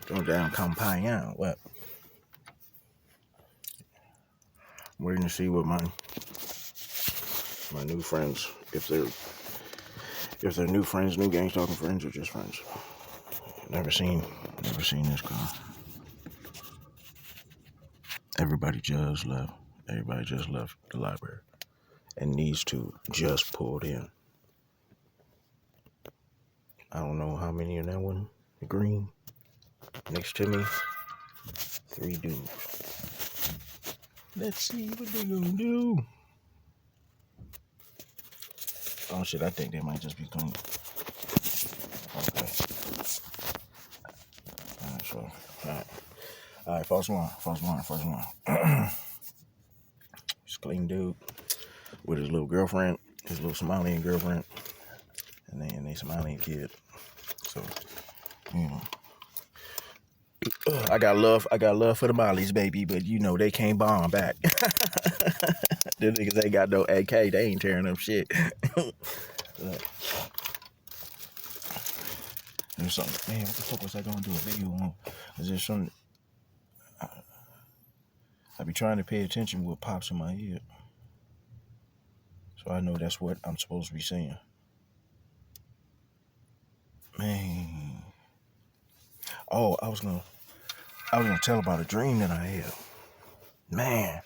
Going down Compayne. What? I'm waiting to see what my new friends, if they're new friends, new gang talking friends, or just friends. Never seen this car. Everybody just left. Everybody just left the library. And these two just pulled in. I don't know how many in that one. The green. Next to me. 3 dudes. Let's see what they gonna do. Oh shit, I think they might just be clean. Okay. Alright, so. Alright, first one. He's a clean dude with his little girlfriend, his little Somalian girlfriend, and then they Somalian kid. So, you know. I got love for the Mollies, baby, but you know they can't bomb back. The niggas ain't got no AK, they ain't tearing up shit. There's something, man, what the fuck was I gonna do a video on? Is there something? I be trying to pay attention to what pops in my head, so I know that's what I'm supposed to be saying. Man, oh, I was gonna tell about a dream that I had. Man,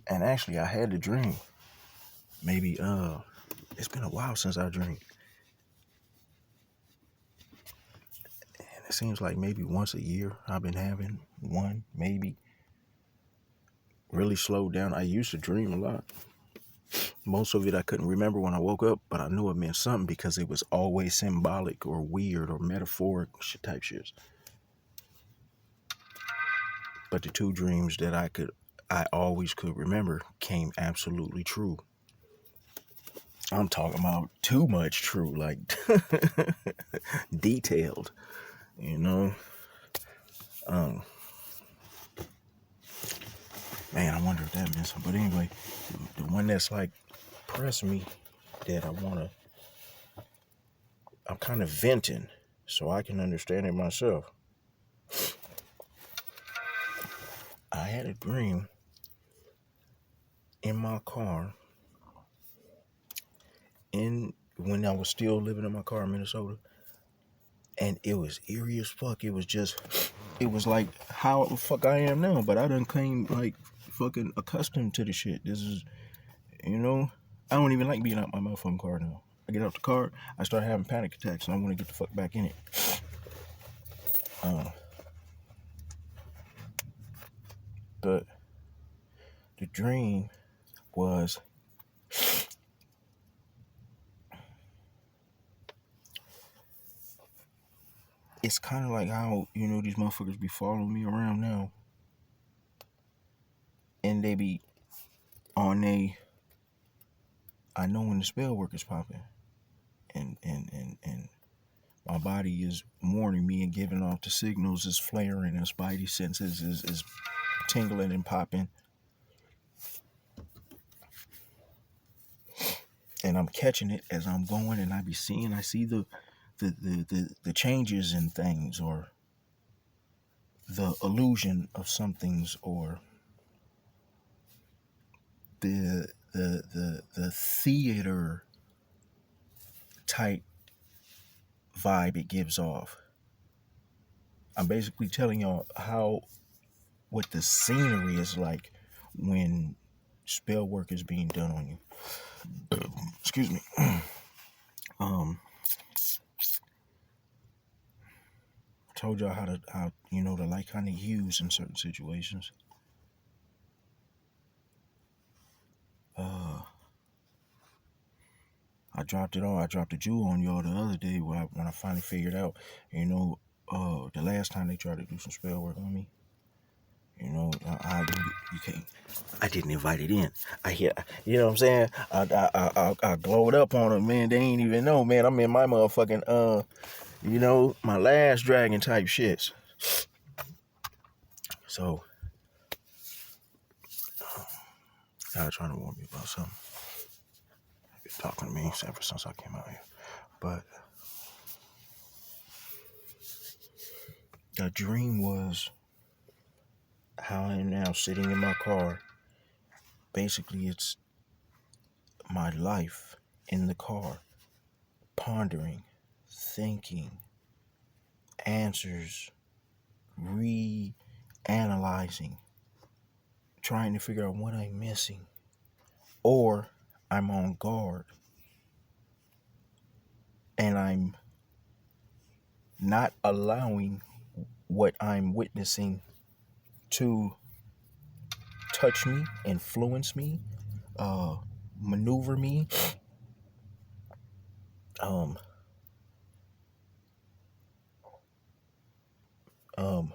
and actually I had the dream. Maybe it's been a while since I dreamed. And it seems like maybe once a year I've been having one, maybe. Really slowed down. I used to dream a lot. Most of it I couldn't remember when I woke up, but I knew it meant something because it was always symbolic or weird or metaphoric type shit. But the 2 dreams that I always could remember came absolutely true. I'm talking about too much true, like detailed, you know. Man, I wonder if that meant something. But anyway, the one that's like pressed me that I'm kind of venting so I can understand it myself. I had a dream in my car when I was still living in my car in Minnesota, and it was eerie as fuck. It was like how the fuck I am now, but I done came like fucking accustomed to the shit. This is, you know, I don't even like being out my motherfucking car now. I get out the car, I start having panic attacks, and I want to get the fuck back in it. But the dream was it's kind of like how, you know, these motherfuckers be following me around now, and they be on I know when the spell work is popping, and my body is warning me and giving off the signals, is flaring, and spidey senses is tingling and popping, and I'm catching it as I'm going, and I see the changes in things, or the illusion of some things, or the theater type vibe it gives off. I'm basically telling y'all what the scenery is like when spell work is being done on you. Excuse me. Told y'all how you know, to like kind of hues in certain situations. I dropped it all. I dropped a jewel on y'all the other day when I finally figured out, you know, the last time they tried to do some spell work on me. You know, you can't. I didn't invite it in. You know what I'm saying? I glowed up on them, man. They ain't even know, man. I'm in my motherfucking you know, my last dragon type shits. So, y'all trying to warn me about something. You're talking to me ever since I came out here, but A dream was how I am now sitting in my car. Basically, it's my life in the car, pondering, thinking, answers, re-analyzing, trying to figure out what I'm missing. Or I'm on guard and I'm not allowing what I'm witnessing to touch me, influence me, maneuver me, um, um,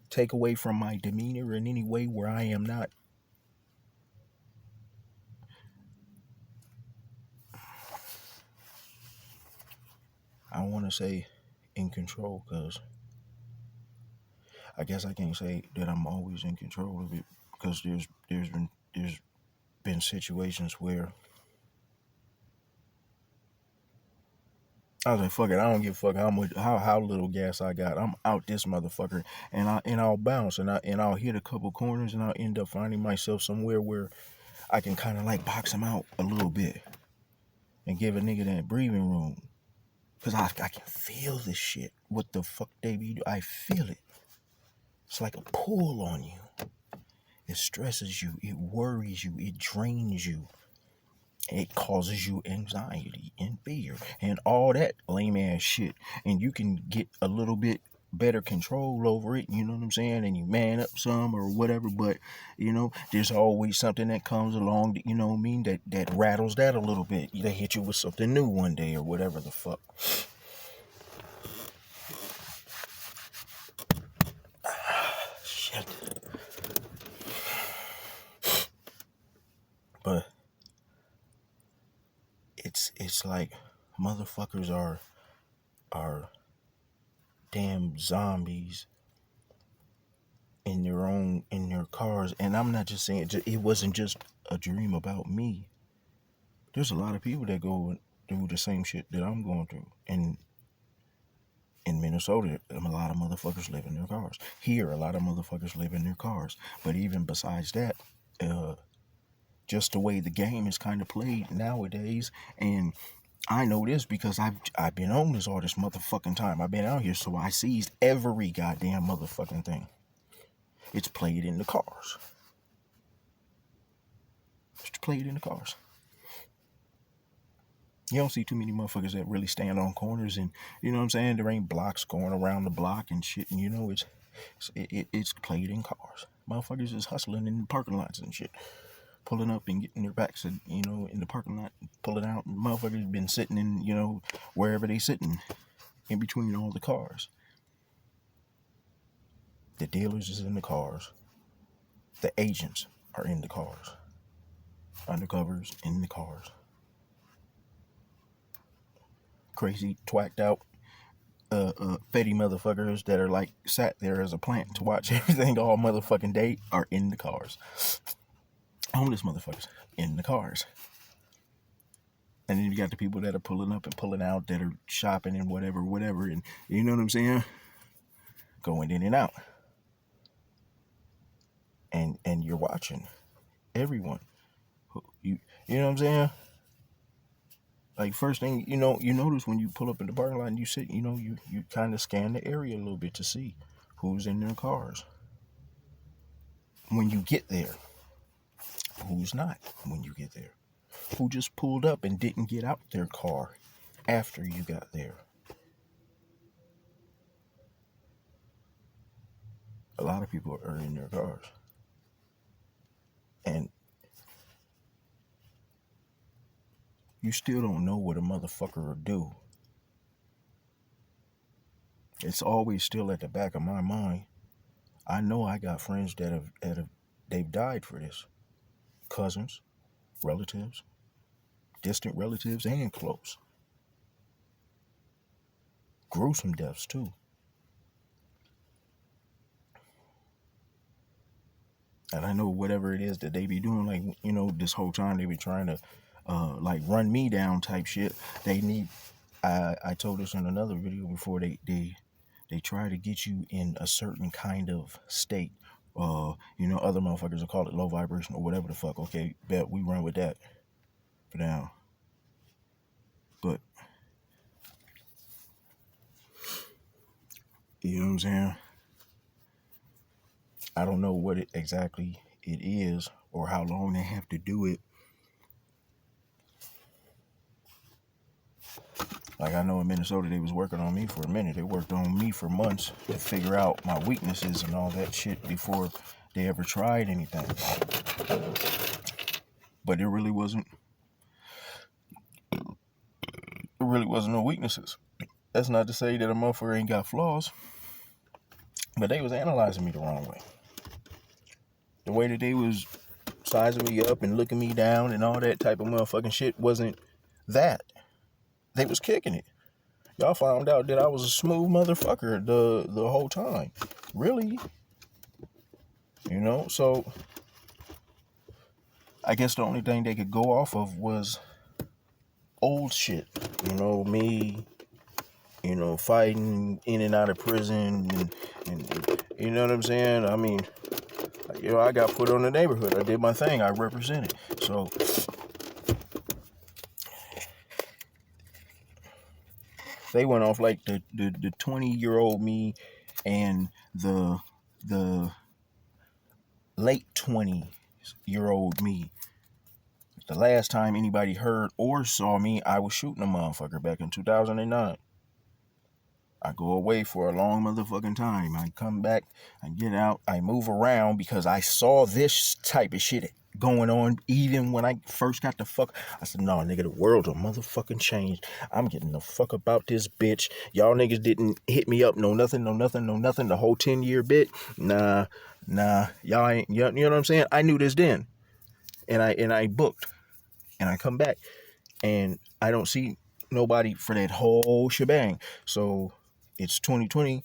take away from my demeanor in any way where I am not. I don't want to say in control, because I guess I can't say that I'm always in control of it, because there's been situations where I was like, fuck it, I don't give a fuck how little gas I got. I'm out this motherfucker, and I'll bounce, and I'll hit a couple corners, and I'll end up finding myself somewhere where I can kind of like box him out a little bit and give a nigga that breathing room, cause I can feel this shit. What the fuck they be do? I feel it. It's like a pull on you. It stresses you. It worries you. It drains you. It causes you anxiety and fear and all that lame ass shit. And you can get a little bit better control over it, you know what I'm saying? And you man up some or whatever, but there's always something that comes along that, I mean, that rattles that a little bit. They hit you with something new one day or whatever the fuck. Shit. But it's like motherfuckers are damn zombies in their cars. And I'm not just saying it wasn't just a dream about me. There's a lot of people that go through the same shit that I'm going through. And in Minnesota, a lot of motherfuckers live in their cars. Here, a lot of motherfuckers live in their cars. But even besides that, just the way the game is kind of played nowadays, and I know this because I've been on this all this motherfucking time. I've been out here, so I seized every goddamn motherfucking thing. It's played in the cars. It's played in the cars. You don't see too many motherfuckers that really stand on corners, and you know what I'm saying? There ain't blocks going around the block and shit, and it's played in cars. Motherfuckers is hustling in the parking lots and shit, pulling up and getting their backs, in the parking lot, pulling out. And motherfuckers been sitting in, wherever they sitting, in between all the cars. The dealers is in the cars. The agents are in the cars. Undercovers in the cars. Crazy twacked out fetty motherfuckers that are like sat there as a plant to watch everything all motherfucking day are in the cars. Homeless motherfuckers in the cars. And then you got the people that are pulling up and pulling out, that are shopping and whatever, and you know what I'm saying? Going in and out. And you're watching everyone. You know what I'm saying? Like, first thing, you notice when you pull up in the parking lot and you sit, you kind of scan the area a little bit to see who's in their cars. When you get there, who's not when you get there? Who just pulled up and didn't get out their car after you got there? A lot of people are in their cars. And you still don't know what a motherfucker will do. It's always still at the back of my mind. I know I got friends that they've died for this. Cousins, relatives, distant relatives, and close. Gruesome deaths too. And I know whatever it is that they be doing, like, this whole time they be trying to like run me down type shit. They need, I told this in another video before, they they try to get you in a certain kind of state. Other motherfuckers will call it low vibration or whatever the fuck. Okay, bet we run with that for now. But you know what I'm saying? I don't know what exactly it is or how long they have to do it. Like, I know in Minnesota, they was working on me for a minute. They worked on me for months to figure out my weaknesses and all that shit before they ever tried anything. But there really wasn't no weaknesses. That's not to say that a motherfucker ain't got flaws. But they was analyzing me the wrong way. The way that they was sizing me up and looking me down and all that type of motherfucking shit wasn't that. They was kicking it. Y'all found out that I was a smooth motherfucker the whole time. Really? So I guess the only thing they could go off of was old shit. Me, fighting in and out of prison and you know what I'm saying? I mean, I got put on the neighborhood. I did my thing. I represented. So they went off like the 20-year-old me and the late 20-year-old me. The last time anybody heard or saw me, I was shooting a motherfucker back in 2009. I go away for a long motherfucking time. I come back, I get out, I move around because I saw this type of shit going on even when I first got the fuck. I said, no, nigga, the world will motherfucking change. I'm getting the fuck about this bitch. Y'all niggas didn't hit me up, no nothing, the whole 10-year bit. Nah, y'all ain't, you know what I'm saying? I knew this then. And I booked. And I come back and I don't see nobody for that whole shebang. So it's 2020,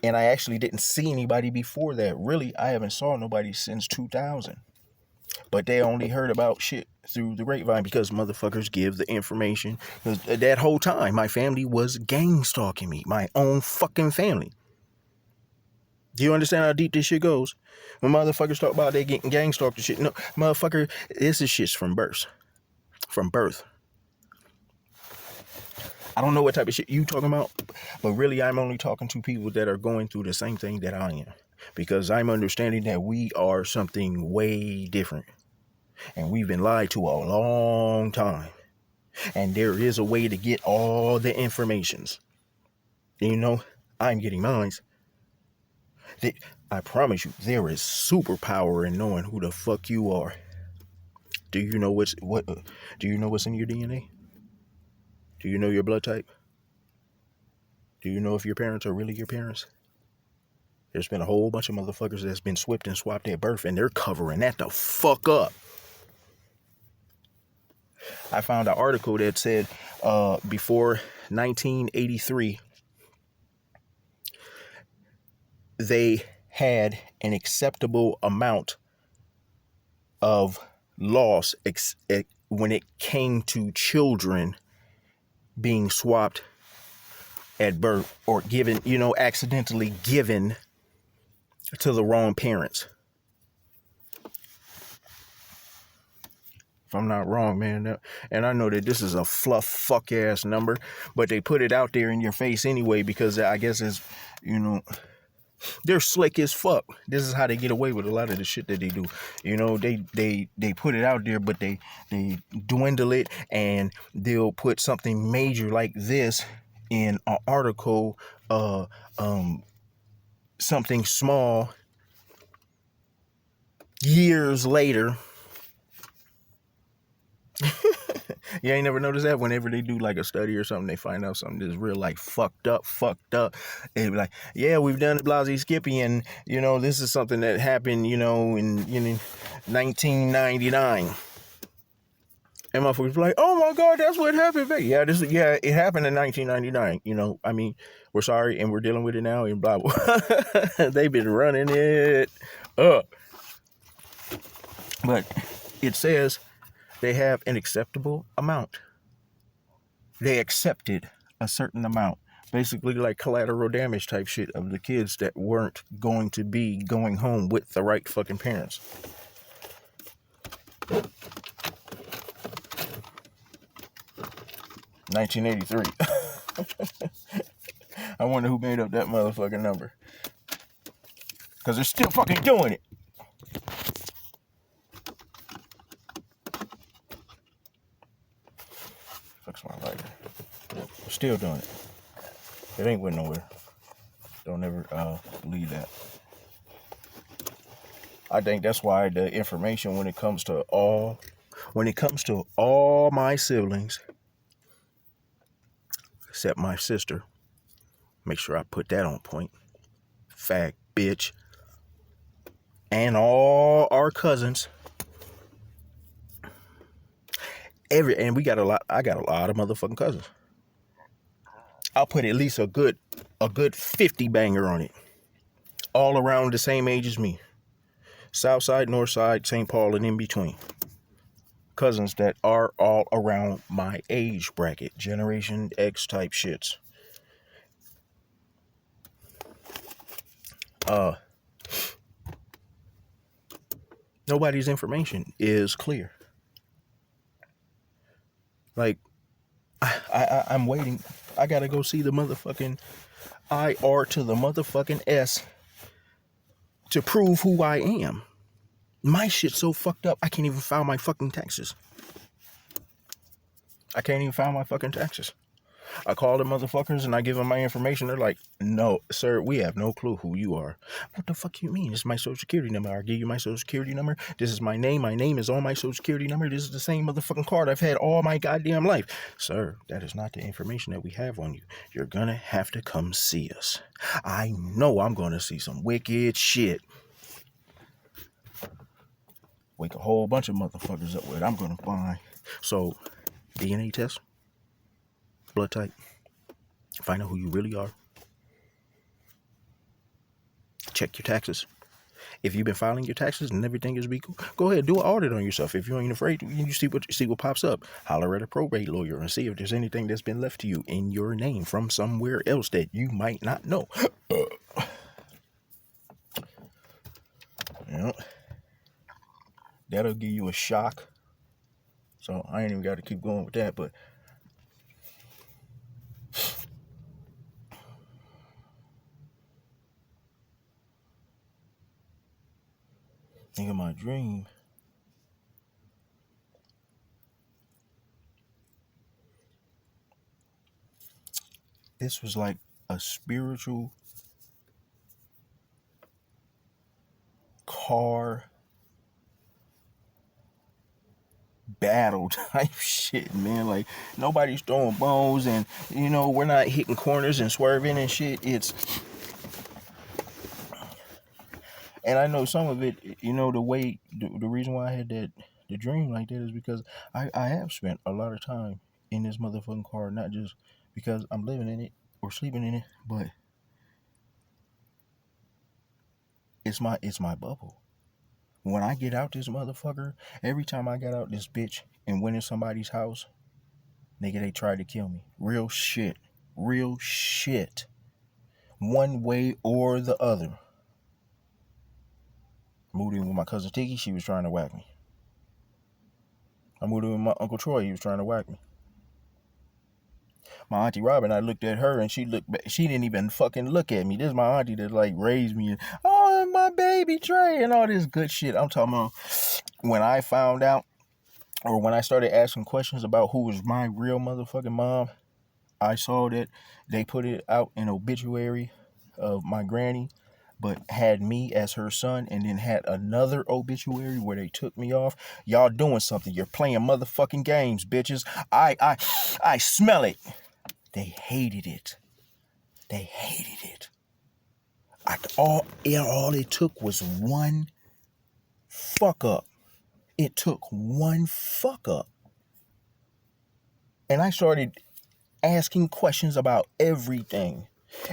and I actually didn't see anybody before that. Really, I haven't saw nobody since 2000. But they only heard about shit through the grapevine because motherfuckers give the information. That whole time, my family was gang stalking me. My own fucking family. Do you understand how deep this shit goes? When motherfuckers talk about they getting gang stalked and shit, no, motherfucker, this is shit's from birth. From birth. I don't know what type of shit you talking about, but really I'm only talking to people that are going through the same thing that I am. Because I'm understanding that we are something way different. And we've been lied to a long time. And there is a way to get all the informations. I'm getting mine. I promise you, there is superpower in knowing who the fuck you are. Do you know what's in your DNA? Do you know your blood type? Do you know if your parents are really your parents? There's been a whole bunch of motherfuckers that's been swapped and swapped at birth, and they're covering that the fuck up. I found an article that said before 1983, they had an acceptable amount of loss when it came to children being swapped at birth or given, accidentally given to the wrong parents. If I'm not wrong, man. And I know that this is a fluff fuck ass number, but they put it out there in your face anyway because I guess it's, they're slick as fuck. This is how they get away with a lot of the shit that they do. They put it out there, but they dwindle it, and they'll put something major like this in an article, something small years later. You ain't never noticed that? Whenever they do like a study or something, they find out something that's real like fucked up. They be like, yeah, we've done it, Blasey Skippy, and this is something that happened, in 1999. And motherfuckers be like, oh my God, that's what happened. Yeah, it happened in 1999. We're sorry and we're dealing with it now and blah blah. They've been running it up. But it says they have an acceptable amount. They accepted a certain amount Basically like collateral damage type shit of the kids that weren't going to be going home with the right fucking parents. $1983. I wonder who made up that motherfucking number. Because they're still fucking doing it. Fuck's my lighter. Still doing it. It ain't went nowhere. Don't ever leave that. I think that's why the information when it comes to all my siblings, except my sister, make sure I put that on point. Fag bitch. And all our cousins. And we got a lot. I got a lot of motherfucking cousins. I'll put at least a good 50 banger on it. All around the same age as me. South side, north side, St. Paul, and in between. Cousins that are all around my age bracket. Generation X type shits. Nobody's information is clear. Like, I'm waiting. I gotta go see the motherfucking IR to the motherfucking S to prove who I am. My shit's so fucked up, I can't even file my fucking taxes. I call the motherfuckers and I give them my information. They're like, no, sir, we have no clue who you are. What the fuck you mean? This is my social security number. I'll give you my social security number. This is my name. My name is on my social security number. This is the same motherfucking card I've had all my goddamn life. Sir, that is not the information that we have on you. You're gonna have to come see us. I know I'm gonna see some wicked shit. Wake a whole bunch of motherfuckers up with. I'm gonna find. So, DNA test. Blood type. Find out who you really are. Check your taxes. If you've been filing your taxes and everything is legal, go ahead, do an audit on yourself. If you ain't afraid, you see what pops up. Holler at a probate lawyer and see if there's anything that's been left to you in your name from somewhere else that you might not know. Yeah. That'll give you a shock. So I ain't even got to keep going with that, but think of my dream. This was like a spiritual car battle type shit, man. Like, nobody's throwing bones and, we're not hitting corners and swerving and shit. And I know some of it, the reason why I had the dream like that is because I have spent a lot of time in this motherfucking car, not just because I'm living in it or sleeping in it, but it's my bubble. When I get out this motherfucker, every time I got out this bitch and went in somebody's house, nigga, they tried to kill me. Real shit. One way or the other. Moved in with my cousin Tiki, she was trying to whack me. I moved in with my Uncle Troy, he was trying to whack me. My Auntie Robin, I looked at her and she didn't even fucking look at me. This is my auntie that like raised me and, oh, my baby Trey and all this good shit. I'm talking about when I found out, or when I started asking questions about who was my real motherfucking mom, I saw that they put it out in obituary of my granny, but had me as her son, and then had another obituary where they took me off. Y'all doing something. You're playing motherfucking games, bitches. I smell it. They hated it. All it took was one fuck up. It took one fuck up. And I started asking questions about everything.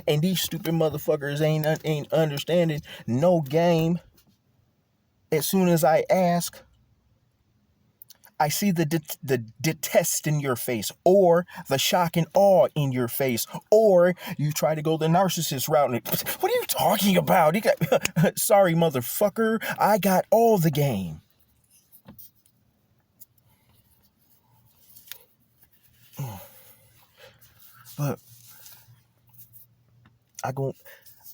And these stupid motherfuckers ain't understanding no game. As soon as I ask, I see the detest in your face, or the shock and awe in your face, or you try to go the narcissist route. What are you talking about? You got, sorry, motherfucker. I got all the game. But I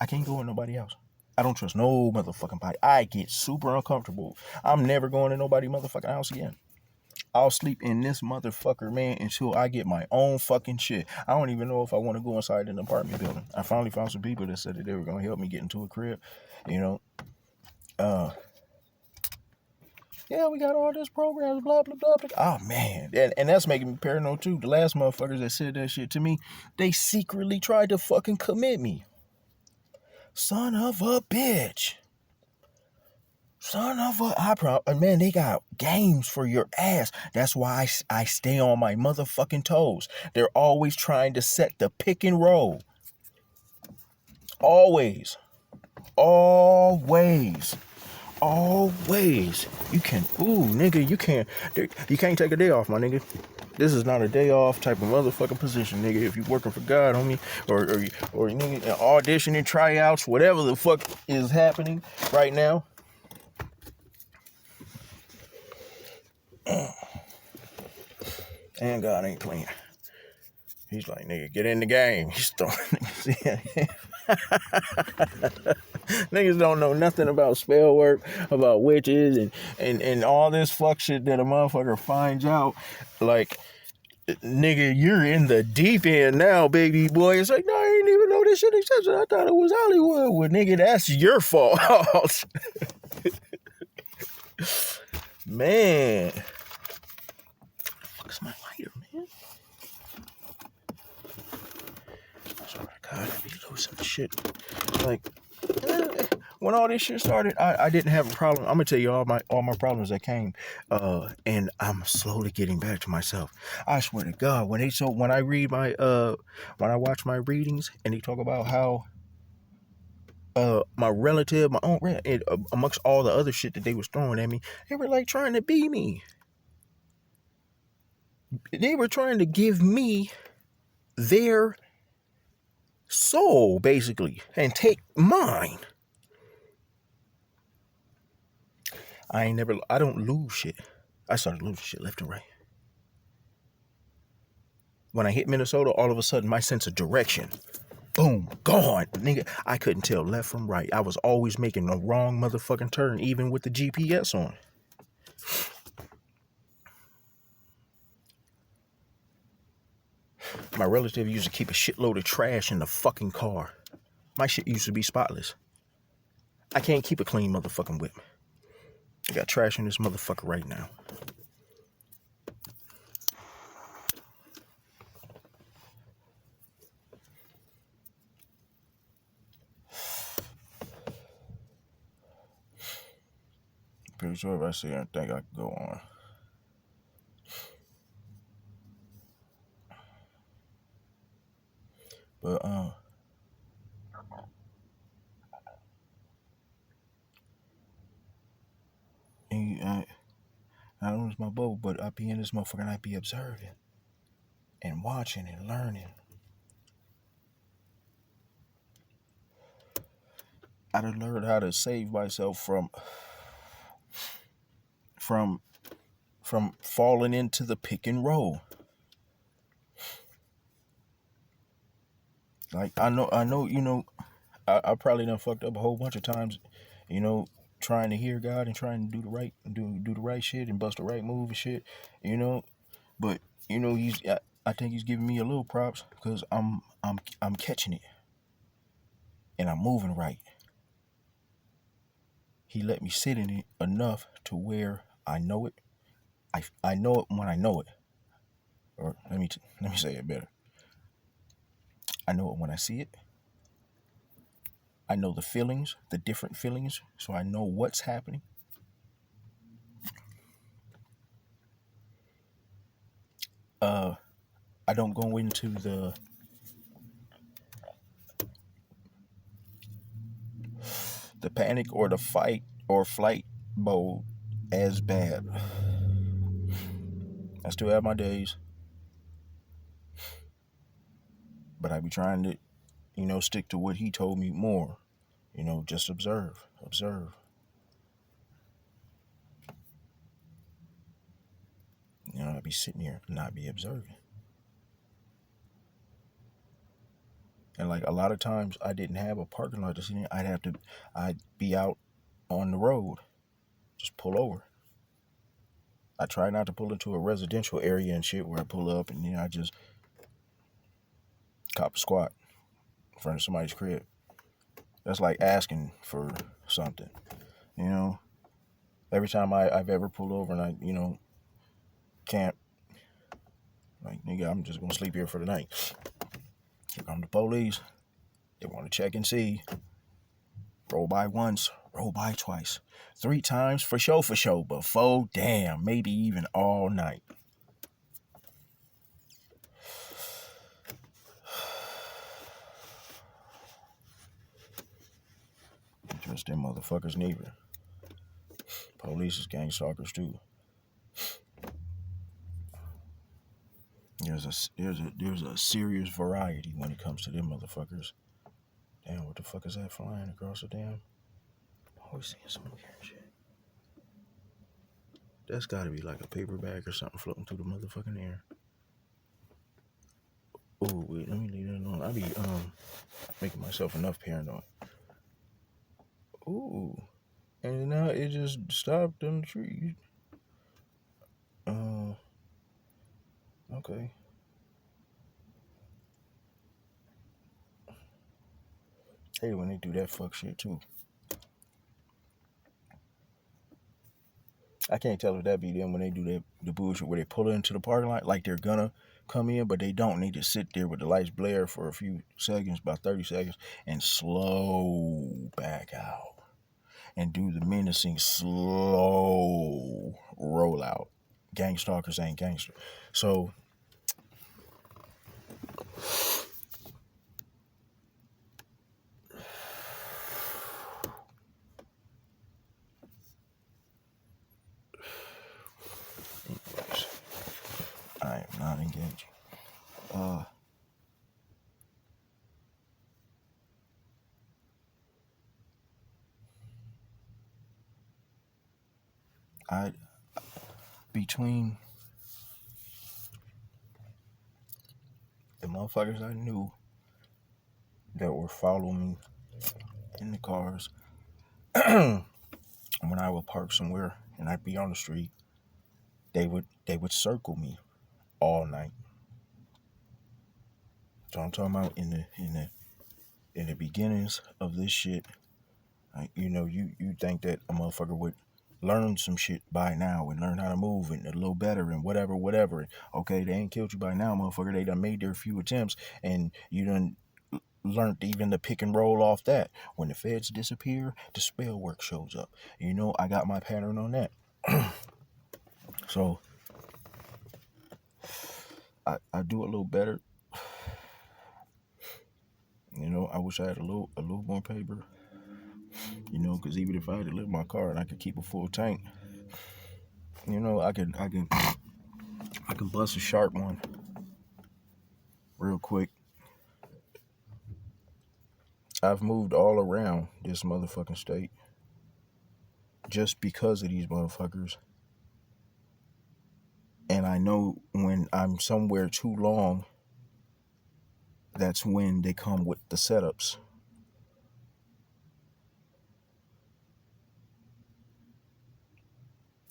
can't go with nobody else. I don't trust no motherfucking body. I get super uncomfortable. I'm never going to nobody motherfucking house again. I'll sleep in this motherfucker, man, until I get my own fucking shit. I don't even know if I want to go inside an apartment building. I finally found some people that said that they were going to help me get into a crib. You know, yeah, we got all this programs, blah, blah, blah, blah. Oh, man. And that's making me paranoid, too. The last motherfuckers that said that shit to me, they secretly tried to fucking commit me. Son of a bitch. Son of a, man, they got games for your ass. That's why I stay on my motherfucking toes. They're always trying to set the pick and roll. Always. Always. Always. You can, nigga, you can't take a day off, my nigga. This is not a day off type of motherfucking position, nigga. If you working for God, homie, or nigga, auditioning, tryouts, whatever the fuck is happening right now. And God ain't playing. He's like, nigga, get in the game. He's throwing niggas in. Niggas don't know nothing about spell work, about witches, and all this fuck shit that a motherfucker finds out. Like, nigga, you're in the deep end now, baby boy. It's like, no, I didn't even know this shit existed. I thought it was Hollywood. Well, nigga, that's your fault. Man. Fuck's my lighter, man? I swear to God, I be losing shit. Like, when all this shit started, I didn't have a problem. I'm gonna tell you all my problems that came, and I'm slowly getting back to myself. I swear to God, when I read my when I watch my readings and they talk about how my relative, my own amongst all the other shit that they was throwing at me, they were like trying to be me. They were trying to give me their soul, basically, and take mine. I don't lose shit. I started losing shit left and right. When I hit Minnesota, all of a sudden, my sense of direction, boom, gone. Nigga, I couldn't tell left from right. I was always making the wrong motherfucking turn, even with the GPS on. My relative used to keep a shitload of trash in the fucking car. My shit used to be spotless. I can't keep a clean motherfucking whip. I got trash in this motherfucker right now. Pretty sure if I see anything, I can go on. But I don't lose my boat, but I be in this motherfucker and I be observing and watching and learning. I done learned how to save myself from falling into the pick and roll. Like I know, you know, I probably done fucked up a whole bunch of times, you know, trying to hear God and trying to do the right shit and bust the right move and shit, you know. But you know, I think he's giving me a little props because I'm catching it and I'm moving right. He let me sit in it enough to where I know it. I know it when I know it. Or let me say it better. I know it when I see it. I know the feelings, the different feelings, so I know what's happening. I don't go into the panic or the fight or flight mode as bad. I still have my days, but I be trying to, stick to what he told me more. Just observe, observe. I'd be sitting here and not be observing. And like a lot of times I didn't have a parking lot to sit in. I'd be out on the road, just pull over. I try not to pull into a residential area and shit where I pull up and I just cop a squat in front of somebody's crib. That's like asking for something, Every time I've ever pulled over and I, can't, like, nigga, I'm just gonna sleep here for the night. Here come the police. They want to check and see. Roll by once, roll by twice, 3 times for sure, but 4, damn, maybe even all night. Trust them motherfuckers neither. Police is gang stalkers too. There's a serious variety when it comes to them motherfuckers. Damn, what the fuck is that flying across the damn? I'm always seeing something here and shit. That's gotta be like a paper bag or something floating through the motherfucking air. Oh wait, let me leave that alone. I be making myself enough paranoid. Ooh. And now it just stopped in the trees. Okay. Hey, when they do that fuck shit too. I can't tell if that be them when they do the bullshit where they pull into the parking lot like they're gonna come in, but they don't. Need to sit there with the lights blare for a few seconds, about 30 seconds, and slow back out. And do the menacing slow rollout. Gang stalkers ain't gangster. So anyways, I am not engaging. Between the motherfuckers I knew that were following me in the cars when I would park somewhere and I'd be on the street, they would circle me all night. So I'm talking about in the beginnings of this shit. Like, you think that a motherfucker would learn some shit by now and learn how to move and a little better and whatever. Okay, they ain't killed you by now, motherfucker. They done made their few attempts and you done learned even to pick and roll off that. When the feds disappear, the spell work shows up. I got my pattern on that. So I do a little better. I wish I had a little more paper. Because even if I had to live my car and I could keep a full tank, I can bust a sharp one real quick. I've moved all around this motherfucking state just because of these motherfuckers. And I know when I'm somewhere too long, that's when they come with the setups.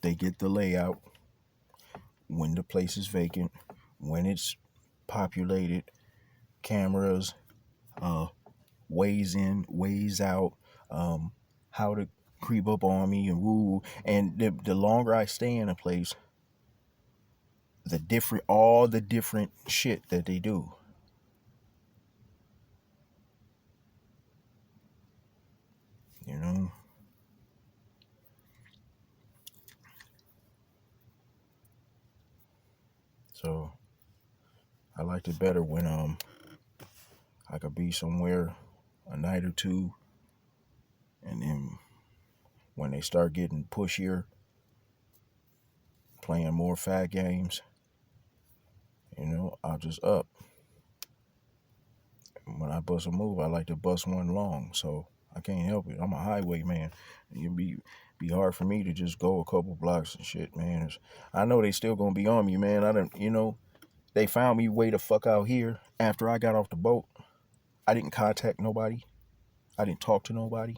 They get the layout when the place is vacant, when it's populated, cameras, ways in, ways out, how to creep up on me and woo. And the longer I stay in a place, all the different shit that they do. So I liked it better when I could be somewhere a night or two, and then when they start getting pushier, playing more fat games, You know, I'll just up. When I bust a move, I like to bust one long, so I can't help it. I'm a highwayman. It'd be hard for me to just go a couple blocks and shit, man. I know they still gonna be on me, man. I don't, they found me way the fuck out here after I got off the boat. I didn't contact nobody. I didn't talk to nobody.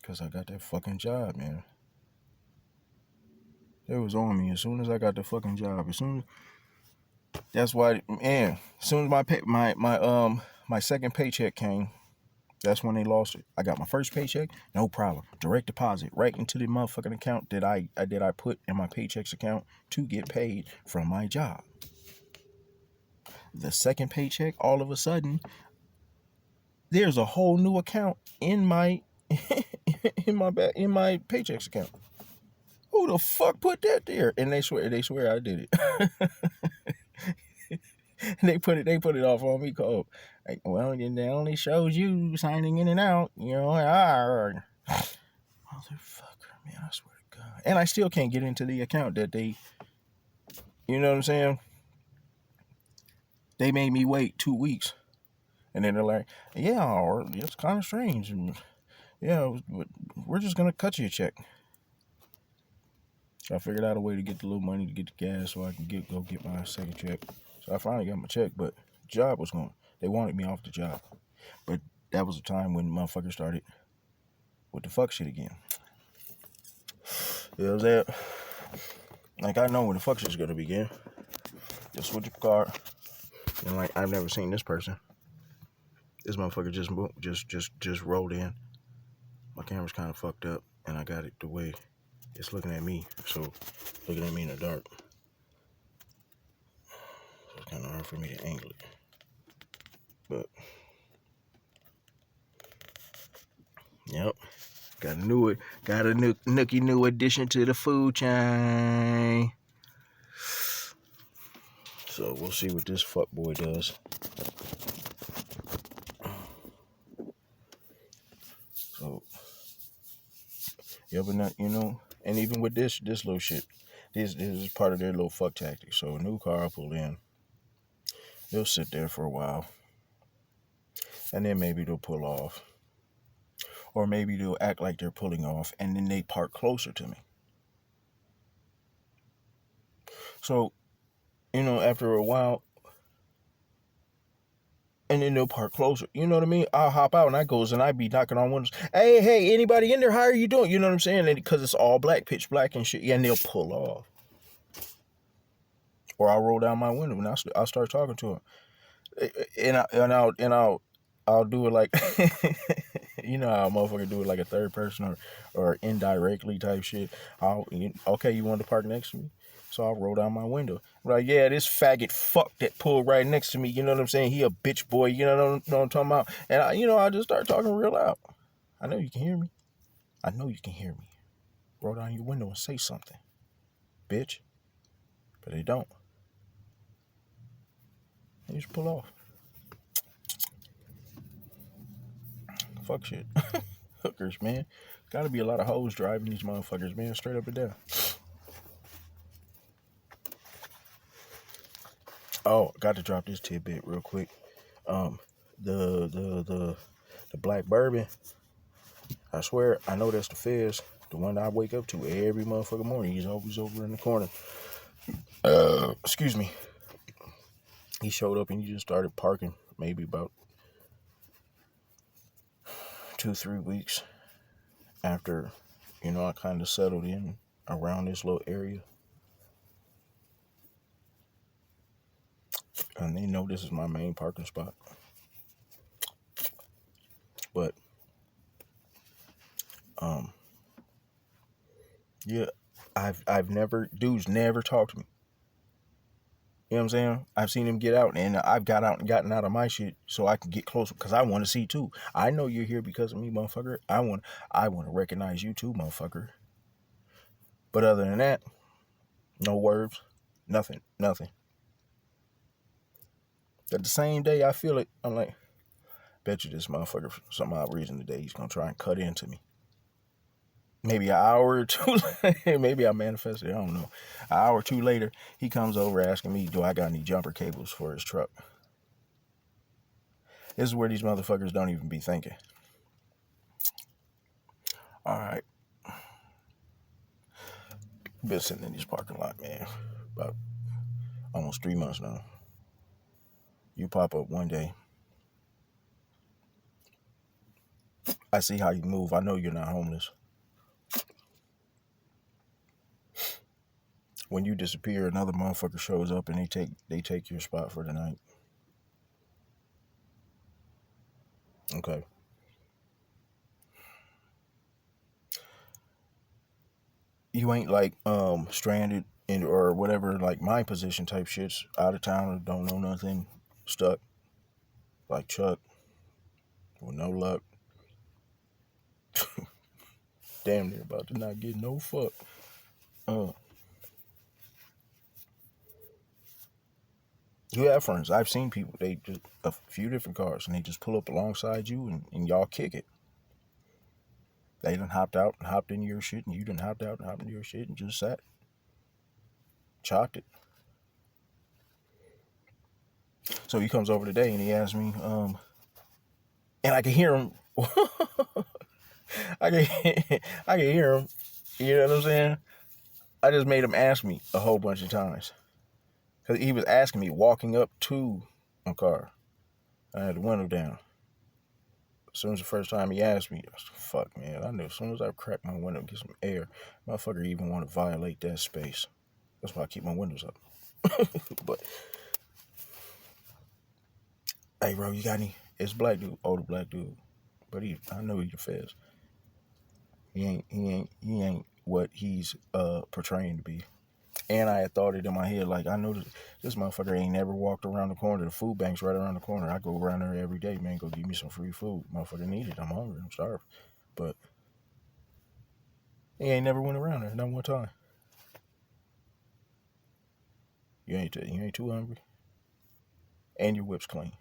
Because I got that fucking job, man. It was on me as soon as I got the fucking job. That's why, man. As soon as my second paycheck came, that's when they lost it. I got my first paycheck, no problem. Direct deposit right into the motherfucking account that I put in my paychecks account to get paid from my job. The second paycheck, all of a sudden, there's a whole new account in my in my paychecks account. Who the fuck put that there? And they swear I did it. they put it off on me. Called like, well, it only shows you signing in and out. Motherfucker, man, I swear to God. And I still can't get into the account that they, you know what I'm saying? They made me wait 2 weeks, and then they're like, yeah, or it's kind of strange, and yeah, we're just gonna cut you a check. So I figured out a way to get the little money to get the gas so I can go get my second check. So I finally got my check, but the job was gone. They wanted me off the job. But that was the time when motherfuckers started with the fuck shit again. You know what I'm saying? Like, I know when the fuck shit's gonna begin. Just switch your card. And like, I've never seen this person. This motherfucker just rolled in. My camera's kind of fucked up, and I got it the way it's looking at me. So, looking at me in the dark. So it's kind of hard for me to angle it. But, yep. Got a nookie new addition to the food chain. So we'll see what this fuckboy does. So, yeah, but not, and even with this little shit, this is part of their little fuck tactic. So a new car pulled in, they'll sit there for a while, and then maybe they'll pull off. Or maybe they'll act like they're pulling off, and then they park closer to me. So, after a while, and then they'll park closer. You know what I mean? I'll hop out, and I be knocking on windows. Hey, anybody in there? How are you doing? You know what I'm saying? Because it's all black, pitch black and shit. Yeah, and they'll pull off. Or I'll roll down my window, and I'll start talking to them. I'll do it like, you know how a motherfucker do it like a third person or indirectly type shit. Okay, you want to park next to me? So I'll roll down my window. I'm like, yeah, this faggot fuck that pulled right next to me. You know what I'm saying? He a bitch boy. You know what I'm talking about? And I just start talking real loud. I know you can hear me. I know you can hear me. Roll down your window and say something, bitch. But they don't. They just pull off. Fuck shit. Hookers, man. Gotta be a lot of hoes driving these motherfuckers, man. Straight up and down. Oh, got to drop this tidbit real quick. The black bourbon. I swear, I know that's the Fizz. The one I wake up to every motherfucking morning. He's always over in the corner. Excuse me. He showed up and he just started parking. Maybe about 2-3 weeks after, I kind of settled in around this little area. And they know this is my main parking spot. But, yeah, dudes never talked to me. You know what I'm saying? I've seen him get out, and I've gotten out of my shit so I can get closer because I want to see too. I know you're here because of me, motherfucker. I want to recognize you too, motherfucker. But other than that, no words, nothing. At the same day, I feel it. I'm like, Bet you this motherfucker, for some odd reason today, he's gonna try and cut into me. Maybe an hour or two later, maybe I manifested, I don't know. An hour or two later, he comes over asking me, do I got any jumper cables for his truck? This is where these motherfuckers don't even be thinking. All right. Been sitting in this parking lot, man, about almost 3 months now. You pop up one day. I see how you move. I know you're not homeless. When you disappear, another motherfucker shows up and they take your spot for the night. Okay. You ain't like stranded in or whatever, like my position type shits, out of town or don't know nothing, stuck like Chuck with no luck. Damn near about to not get no fuck. You have friends. I've seen people, they just a few different cars and they just pull up alongside you and y'all kick it. They done hopped out and hopped into your shit, and you done hopped out and hopped into your shit and just sat. Chopped it. So he comes over today and he asks me, and I can hear him. I can hear him. You know what I'm saying? I just made him ask me a whole bunch of times. Because he was asking me walking up to my car. I had the window down. As soon as the first time he asked me, I was like, fuck, man. I knew as soon as I crack my window and get some air, motherfucker even want to violate that space. That's why I keep my windows up. But, hey, bro, you got any? It's black dude, older black dude. But I know he's a fez. He ain't what he's portraying to be. And I had thought it in my head, like, I know this motherfucker ain't never walked around the corner. The food bank's right around the corner. I go around there every day, man. Go give me some free food. Motherfucker need it. I'm hungry. I'm starving. But he ain't never went around there, not one time. You ain't too hungry. And your whip's clean.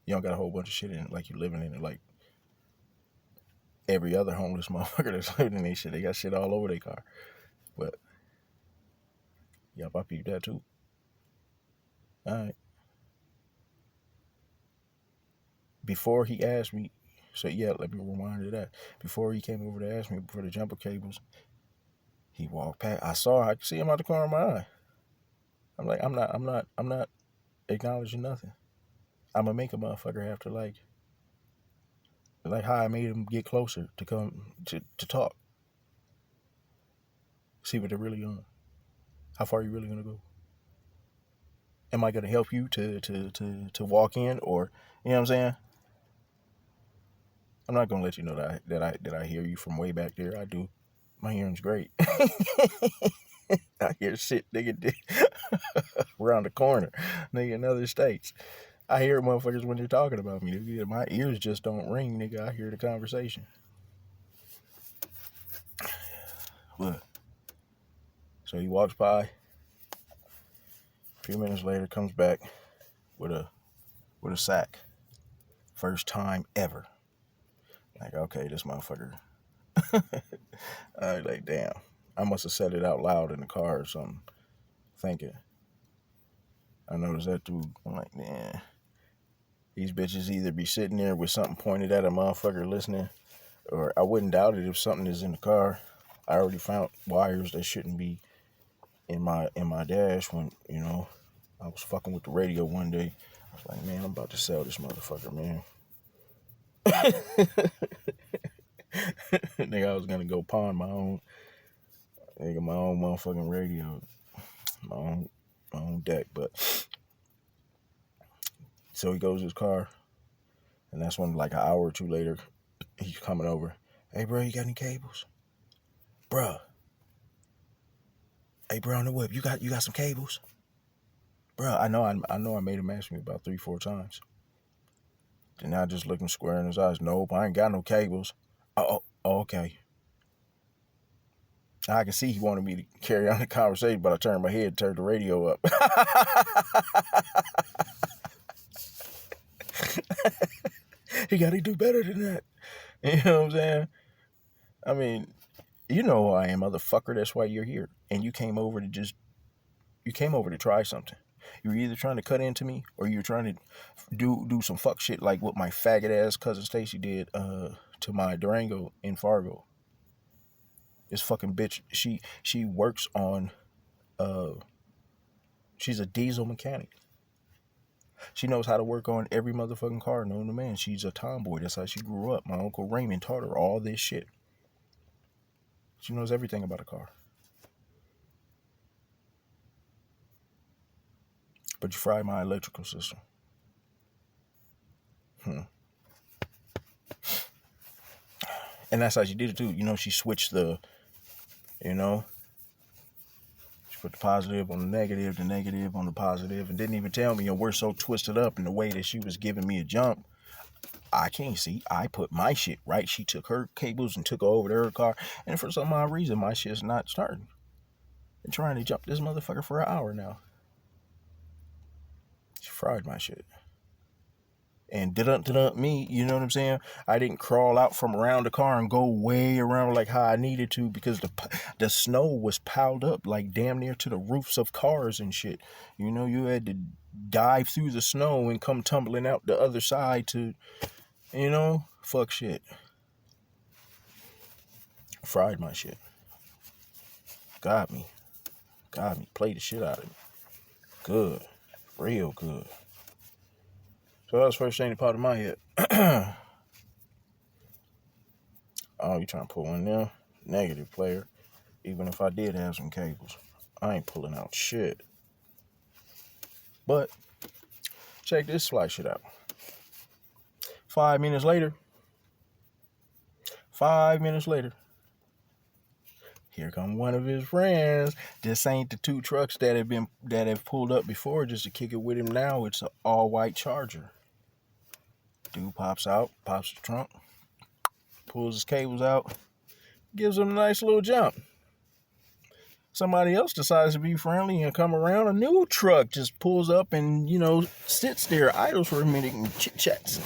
You don't got a whole bunch of shit in it like you living in it like every other homeless motherfucker that's living in their shit. They got shit all over their car. But, yup, I peeped that too. All right. Before he asked me, so yeah, let me remind you of that. Before he came over to ask me for the jumper cables, he walked past. I could see him out the corner of my eye. I'm like, I'm not acknowledging nothing. I'm gonna make a motherfucker have to like how I made him get closer to come to talk. See what they're really on. How far are you really gonna go? Am I gonna help you to walk in, or you know what I'm saying? I'm not gonna let you know that I hear you from way back there. I do. My hearing's great. I hear shit, nigga, around the corner, nigga, in other states. I hear motherfuckers when they're talking about me. Nigga. My ears just don't ring, nigga. I hear the conversation. But so he walks by. A few minutes later, comes back with a sack. First time ever. Like, okay, this motherfucker. I was like, damn. I must have said it out loud in the car or something. Thinking. I noticed that dude. I'm like, man. These bitches either be sitting there with something pointed at a motherfucker listening, or I wouldn't doubt it if something is in the car. I already found wires that shouldn't be in my dash when, you know, I was fucking with the radio one day. I was like, man, I'm about to sell this motherfucker, man. Nigga, I was gonna go pawn my own motherfucking radio, my own deck. But so he goes to his car, and that's when, like, an hour or two later, he's coming over. Hey, bro, you got any cables? Bruh. Hey, bro, on the whip, you got some cables? Bruh, I know I made him ask me about 3-4 times. Then I just looked him square in his eyes. Nope, I ain't got no cables. Oh, okay. I can see he wanted me to carry on the conversation, but I turned my head, turned the radio up. He got to do better than that. You know what I'm saying? I mean, you know who I am, motherfucker. That's why you're here. And you came over to try something. You were either trying to cut into me or you were trying to do some fuck shit like what my faggot ass cousin Stacy did to my Durango in Fargo. This fucking bitch, she works on she's a diesel mechanic. She knows how to work on every motherfucking car known to man. She's a tomboy. That's how she grew up. My Uncle Raymond taught her all this shit. She knows everything about a car. But you fried my electrical system. And that's how she did it too. You know, she switched she put the positive on the negative on the positive, and didn't even tell me. And we're so twisted up in the way that she was giving me a jump. I can't see. I put my shit right. She took her cables and took over to her car. And for some odd reason, my shit's not starting. Been trying to jump this motherfucker for an hour now. She fried my shit. And didn't me, you know what I'm saying? I didn't crawl out from around the car and go way around like how I needed to because the snow was piled up like damn near to the roofs of cars and shit. You know, you had to dive through the snow and come tumbling out the other side to, fuck shit. Fried my shit. Got me. Played the shit out of me. Good. Real good. So that was the first thing that popped in my head. Oh, you trying to pull one now? Negative, player. Even if I did have some cables, I ain't pulling out shit. But check this fly shit out. 5 minutes later, here come one of his friends. This ain't the two trucks that have pulled up before just to kick it with him now. It's an all-white Charger. Dude pops out, pops the trunk, pulls his cables out, gives him a nice little jump. Somebody else decides to be friendly and come around. A new truck just pulls up and, sits there, idles for a minute and chit-chats.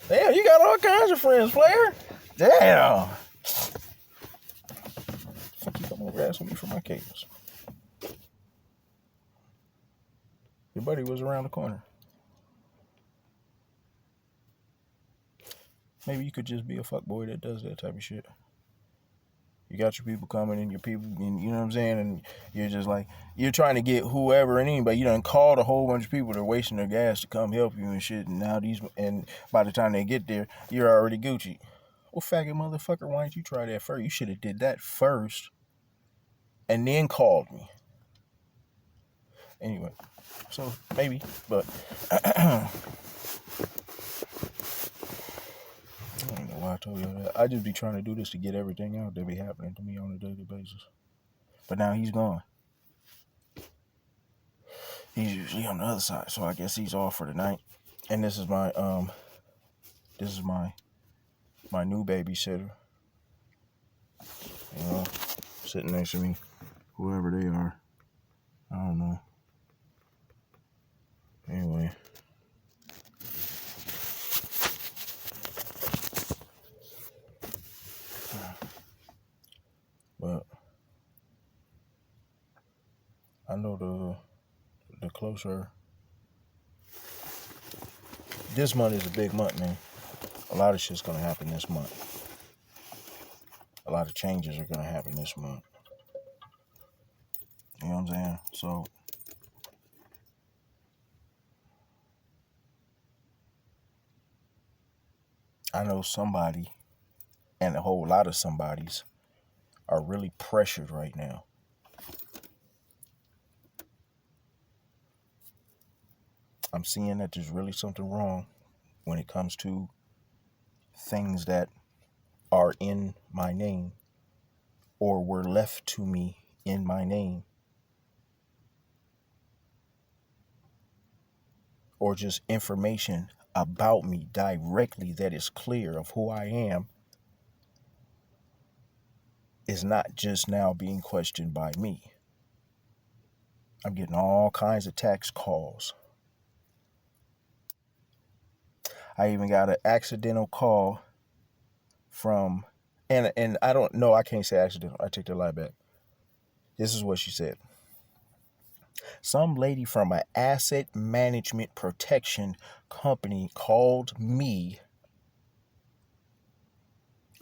Damn, you got all kinds of friends, player. Damn. Fuck you come over asking me for my cables. Your buddy was around the corner. Maybe you could just be a fuckboy that does that type of shit. You got your people coming and your people, and you know what I'm saying? And you're just like, you're trying to get whoever and anybody. You done called a whole bunch of people that are wasting their gas to come help you and shit. And by the time they get there, you're already Gucci. Well, faggot motherfucker, why didn't you try that first? You should have did that first and then called me. Anyway, so maybe, but I don't know why I told you that. I just be trying to do this to get everything out that be happening to me on a daily basis. But now he's gone. He's usually on the other side, so I guess he's off for the night. And this is my new babysitter. Sitting next to me, whoever they are. I don't know. Anyway. But I know the closer. This month is a big month, man. A lot of shit's gonna happen this month. A lot of changes are gonna happen this month. You know what I'm saying? So I know somebody and a whole lot of somebodies are really pressured right now. I'm seeing that there's really something wrong when it comes to things that are in my name or were left to me in my name, or just information about me directly that is clear of who I am, is not just now being questioned by me. I'm getting all kinds of tax calls. I even got an accidental call from, and I don't know, I can't say accidental. I take the lie back. This is what she said. Some lady from an asset management protection company called me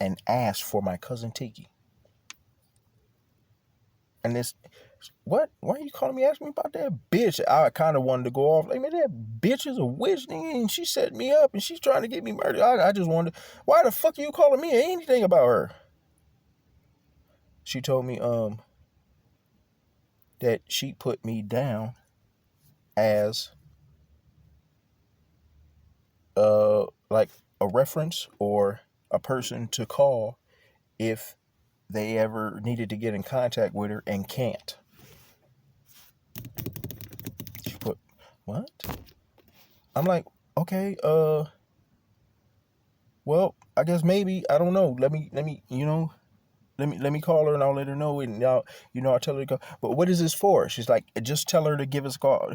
and asked for my cousin Tiki. And this, what? Why are you calling me asking me about that bitch? I kind of wanted to go off. Like, man, that bitch is a witch, nigga, and she set me up and she's trying to get me murdered. I just wondered, why the fuck are you calling me anything about her? She told me that she put me down as like a reference or a person to call if they ever needed to get in contact with her and can't. She put, what? I'm like, okay, well, I guess maybe, I don't know. Let me, let me call her and I'll let her know, and I'll tell her to go. But what is this for? She's like, just tell her to give us a call.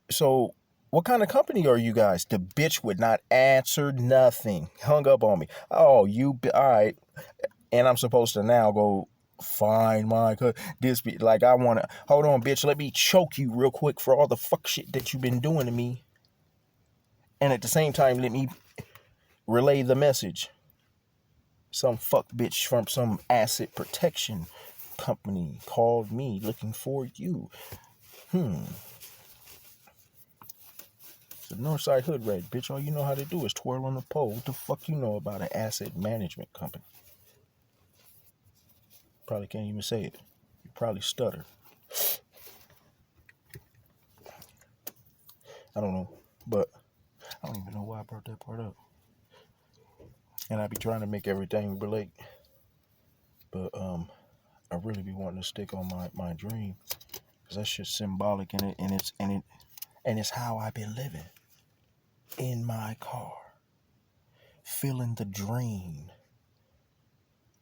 So what kind of company are you guys? The bitch would not answer nothing. Hung up on me. Oh, all right. And I'm supposed to now go find my this be like, I want to, hold on, bitch, let me choke you real quick for all the fuck shit that you've been doing to me. And at the same time, let me relay the message. Some fuck bitch from some asset protection company called me looking for you. It's a Northside Hood Red, bitch. All you know how to do is twirl on the pole. What the fuck you know about an asset management company? Probably can't even say it. You probably stutter. I don't know. But I don't even know why I brought that part up. And I be trying to make everything relate. But I really be wanting to stick on my dream. Because that shit's symbolic in it, and it's how I've been living. In my car. Feeling the dream.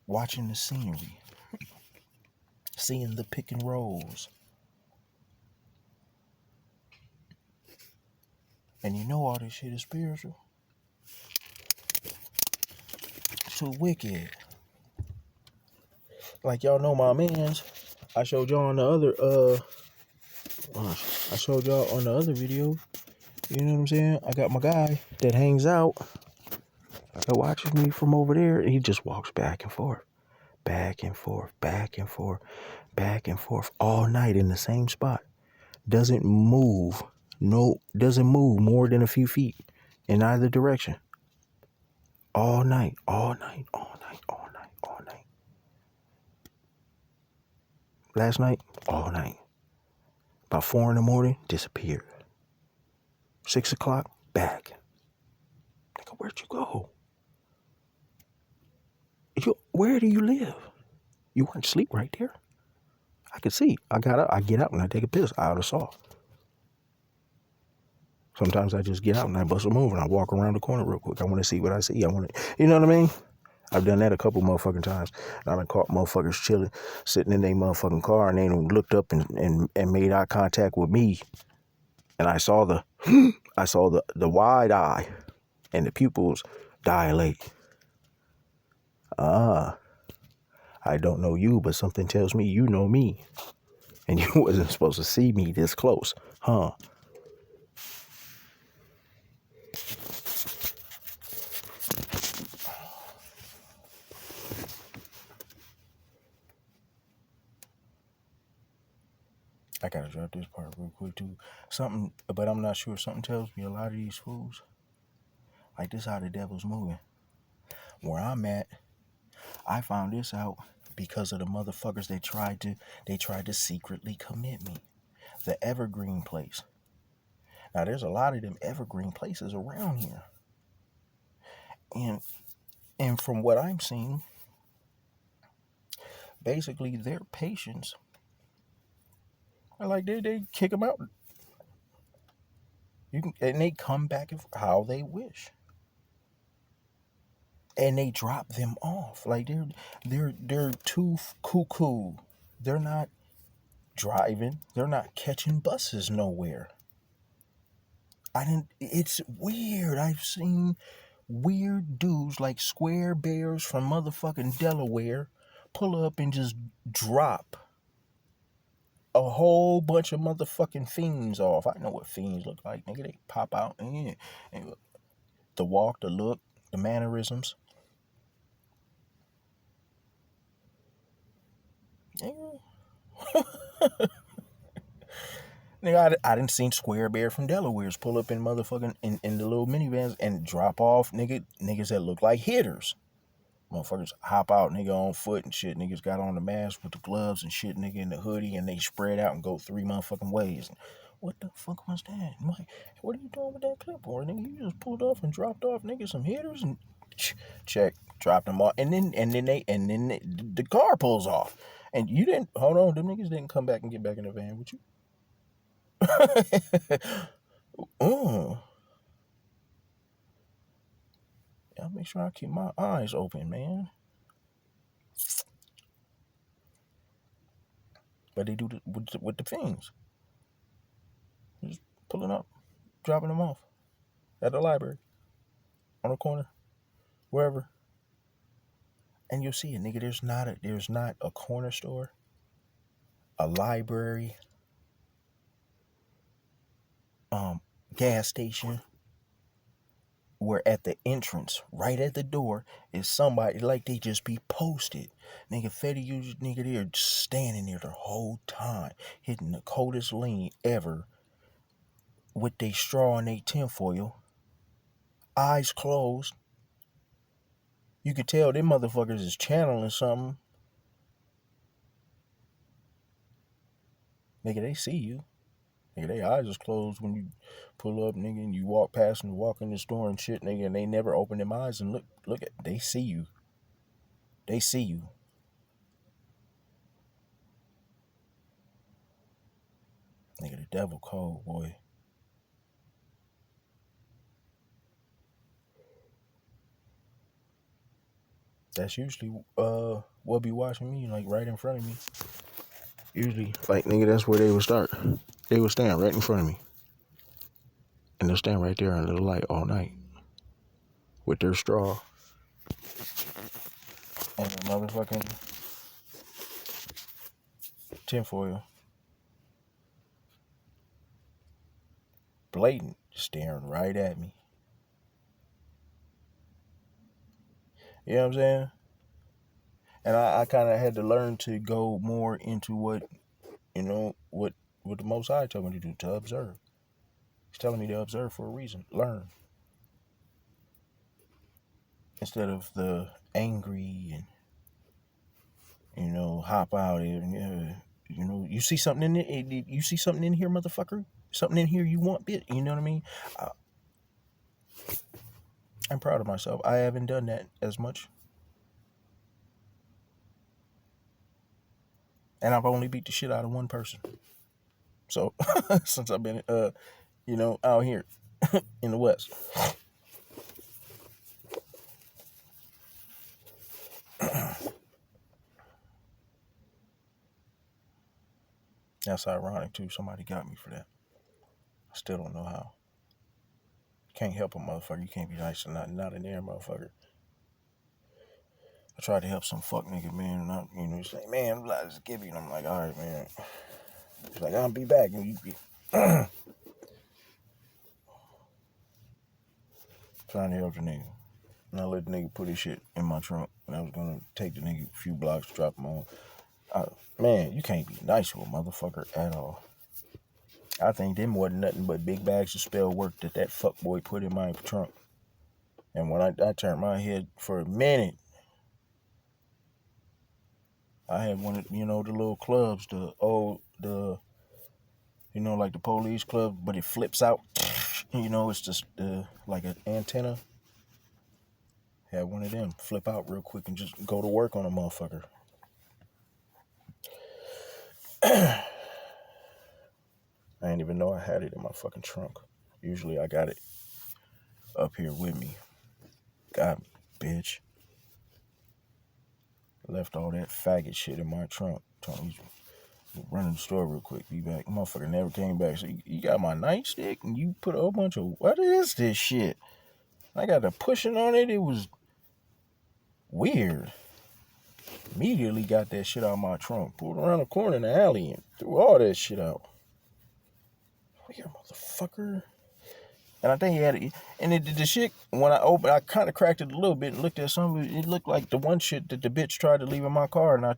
Watching the scenery. Seeing the pick and rolls. And you know all this shit is spiritual. It's too wicked. Like y'all know my mans. I showed y'all on the other video. You know what I'm saying? I got my guy that hangs out. That watches me from over there, and he just walks back and forth. Back and forth, back and forth, back and forth all night in the same spot. Doesn't move. Doesn't move more than a few feet in either direction. All night, all night, all night, all night, all night. Last night, all night. About 4 a.m, disappeared. 6 o'clock, back. Nigga, where'd you go? Where do you live? You weren't asleep right there. I could see. I get out and I take a piss. I oughta saw. Sometimes I just get out and I bust a move and I walk around the corner real quick. I want to see what I see. You know what I mean? I've done that a couple motherfucking times. I done caught motherfuckers chilling, sitting in their motherfucking car, and they done looked up and made eye contact with me. And I saw the wide eye and the pupils dilate. I don't know you, but something tells me you know me. And you wasn't supposed to see me this close, huh? I gotta drop this part real quick too. But I'm not sure. Something tells me a lot of these fools, like this how the devil's moving. Where I'm at, I found this out because of the motherfuckers they tried to secretly commit me. The Evergreen place. Now there's a lot of them Evergreen places around here. And from what I'm seeing, basically their patients are like they kick them out. And they come back how they wish. And they drop them off. Like they're too cuckoo. They're not driving. They're not catching buses nowhere. It's weird. I've seen weird dudes like Square Bears from motherfucking Delaware pull up and just drop a whole bunch of motherfucking fiends off. I know what fiends look like, nigga. They pop out and the walk, the look, the mannerisms. Nigga, I didn't seen Square Bear from Delaware's pull up in motherfucking in the little minivans and drop off niggas that look like hitters. Motherfuckers hop out, nigga, on foot and shit. Niggas got on the mask with the gloves and shit, nigga, in the hoodie, and they spread out and go 3 motherfucking ways. What the fuck was that? I'm like, what are you doing with that clipboard, nigga? You just pulled off and dropped off, nigga, some hitters and check, dropped them off, and then the car pulls off, and you didn't hold on. Them niggas didn't come back and get back in the van with you. I'll make sure I keep my eyes open, man. But they do with the things. Just pulling up, dropping them off at the library, on the corner, wherever. And you'll see it, nigga. There's not a corner store, a library, gas station, where at the entrance, right at the door, is somebody like they just be posted. Nigga, Fetty used nigga there standing there the whole time, hitting the coldest lean ever with they straw and they tinfoil, eyes closed. You could tell them motherfuckers is channeling something. Nigga, they see you. Nigga, they eyes is closed when you pull up, nigga, and you walk past and walk in the store and shit, nigga, and they never open them eyes and look at, they see you. They see you. Nigga, the devil cold, boy. That's usually what be watching me, like right in front of me. Usually, like, nigga, that's where they would start. They would stand right in front of me. And they'll stand right there under the light all night. With their straw. And the motherfucking tinfoil. Blatant, staring right at me. You know what I'm saying? And I kind of had to learn to go more into what the Most High told me to do, to observe. He's telling me to observe for a reason. Learn. Instead of the angry and, hop out and, you see something in it, you see something in here, motherfucker? Something in here you want, bitch. You know what I mean? I'm proud of myself. I haven't done that as much. And I've only beat the shit out of one person. So, since I've been, out here in the West. That's ironic, too. Somebody got me for that. I still don't know how. Can't help a motherfucker. You can't be nice and not in there, motherfucker. I tried to help some fuck nigga, man. And he's like, man, I'm like, just give you. And I'm like, all right, man. He's like, I'll be back. And you be trying to help the nigga. And I let the nigga put his shit in my trunk. And I was going to take the nigga a few blocks, drop him on. Man, you can't be nice to a motherfucker at all. I think them wasn't nothing but big bags of spell work that fuckboy put in my trunk. And when I turned my head for a minute, I had one of, the little clubs, like the police club, but it flips out. It's just like an antenna. Had one of them flip out real quick and just go to work on a motherfucker. I didn't even know I had it in my fucking trunk. Usually I got it up here with me. Got me, bitch. Left all that faggot shit in my trunk. Run in the store real quick. Be back. Motherfucker never came back. So you got my nightstick and you put a whole bunch of, what is this shit? I got the pushing on it. It was weird. Immediately got that shit out of my trunk. Pulled around the corner in the alley and threw all that shit out. Weird motherfucker. And I think he had it. And the shit, when I opened, I kind of cracked it a little bit and looked at some of it. It looked like the one shit that the bitch tried to leave in my car. And I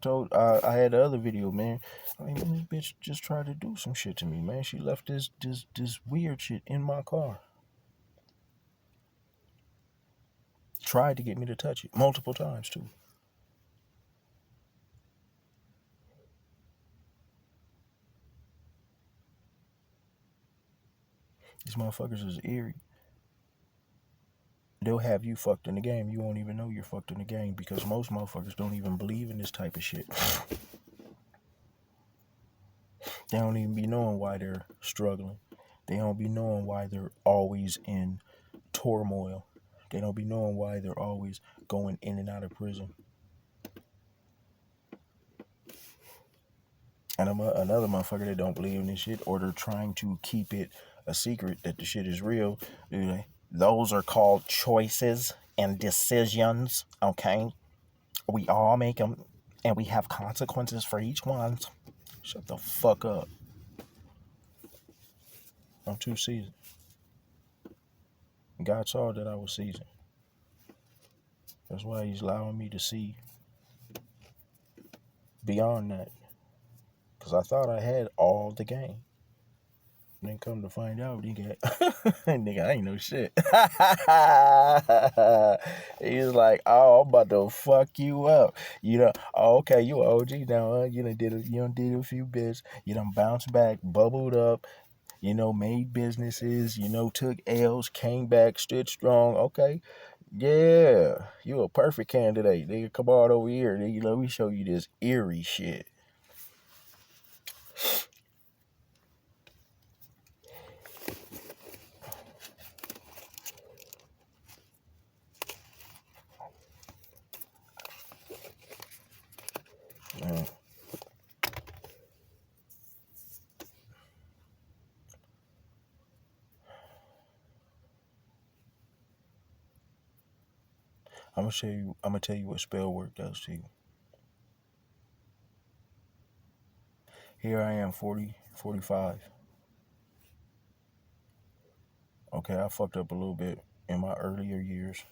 had the other video, man. I mean, this bitch just tried to do some shit to me, man. She left this weird shit in my car. Tried to get me to touch it multiple times, too. These motherfuckers is eerie. They'll have you fucked in the game. You won't even know you're fucked in the game because most motherfuckers don't even believe in this type of shit. They don't even be knowing why they're struggling. They don't be knowing why they're always in turmoil. They don't be knowing why they're always going in and out of prison. And I'm another motherfucker that don't believe in this shit, or they're trying to keep it a secret that the shit is real. Those are called choices and decisions, okay? We all make them, and we have consequences for each one. Shut the fuck up. I'm too seasoned. God saw that I was seasoned. That's why he's allowing me to see beyond that. Because I thought I had all the game. And then come to find out, nigga, nigga, I ain't no shit. He was like, oh, I'm about to fuck you up. You know, oh, okay, you an OG now, huh? You done did a few bits. You done bounced back, bubbled up, made businesses, took L's, came back, stood strong. Okay. Yeah, you a perfect candidate. Nigga, come on over here. Nigga, let me show you this eerie shit. Man. I'm gonna tell you what spell work does to you. Here I am, 40, 45. Okay, I fucked up a little bit in my earlier years.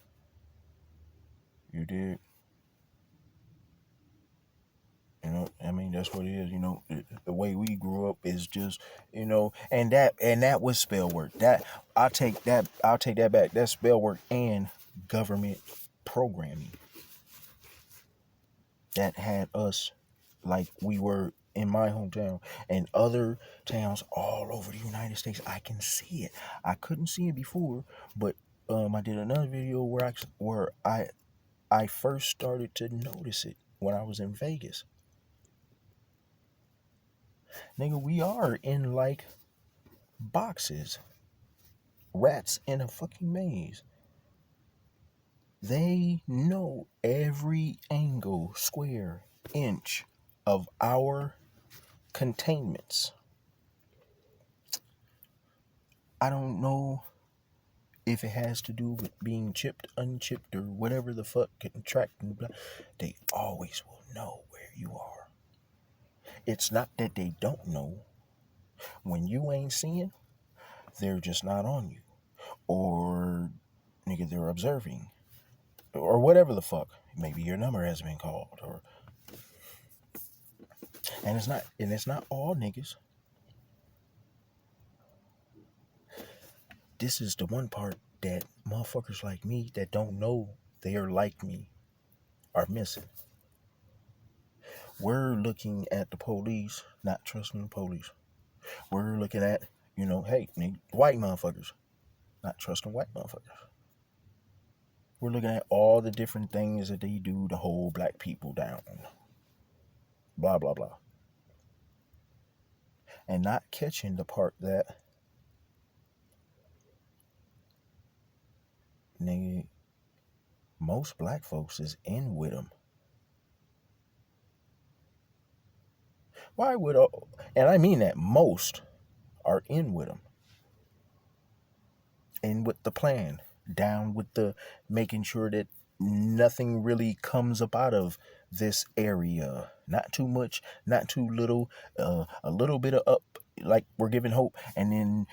You did. I mean, that's what it is. The way we grew up is just, and that was spell work. That I'll take that back. That's spell work and government programming that had us like we were in my hometown and other towns all over the United States. I can see it. I couldn't see it before, but I did another video where I first started to notice it when I was in Vegas. Nigga, we are in like boxes. Rats in a fucking maze. They know every angle, square, inch of our containments. I don't know if it has to do with being chipped, unchipped, or whatever the fuck, getting tracked and blah. They always will know where you are. It's not that they don't know. When you ain't seeing, they're just not on you. Or, nigga, they're observing. Or whatever the fuck. Maybe your number has been called. And it's not all niggas. This is the one part that motherfuckers like me that don't know they are like me are missing. We're looking at the police, not trusting the police. We're looking at, hey, white motherfuckers, not trusting white motherfuckers. We're looking at all the different things that they do to hold black people down. Blah, blah, blah. And not catching the part that, nigga, most black folks is in with them. Why would, and I mean that most are in with them, in with the plan, down with the making sure that nothing really comes up out of this area. Not too much, not too little, a little bit of up, like we're giving hope, and then,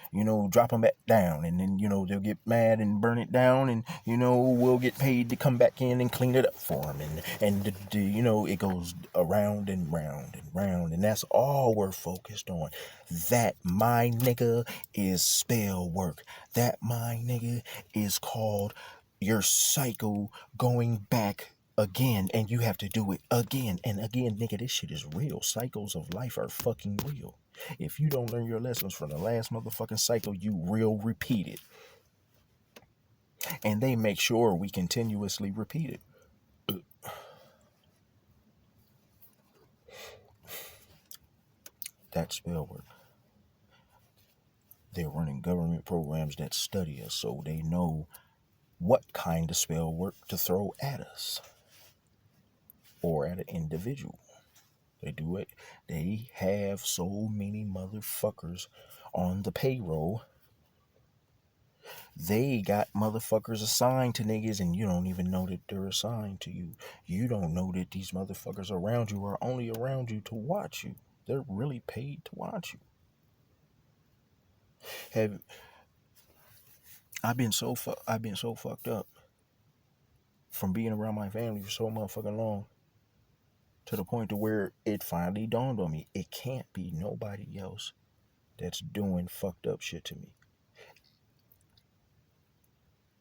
drop them back down, and then, they'll get mad and burn it down, and, we'll get paid to come back in and clean it up for them, and it goes around and round and round, and that's all we're focused on. That, my nigga, is spell work. That, my nigga, is called your cycle going back again, and you have to do it again and again. Nigga, this shit is real. Cycles of life are fucking real. If you don't learn your lessons from the last motherfucking cycle, you will repeat it. And they make sure we continuously repeat it. That's spell work. They're running government programs that study us so they know what kind of spell work to throw at us or at an individual. They do it. They have so many motherfuckers on the payroll. They got motherfuckers assigned to niggas, and you don't even know that they're assigned to you. You don't know that these motherfuckers around you are only around you to watch you. They're really paid to watch you. I've been so fucked up from being around my family for so motherfucking long, to the point to where it finally dawned on me, it can't be nobody else that's doing fucked up shit to me.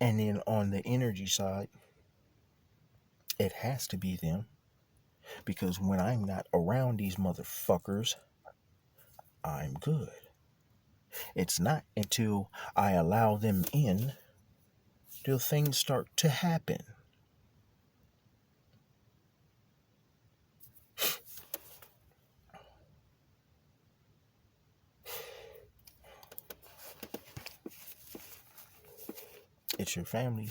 And then on the energy side, it has to be them, because when I'm not around these motherfuckers, I'm good. It's not until I allow them in till things start to happen. It's your family.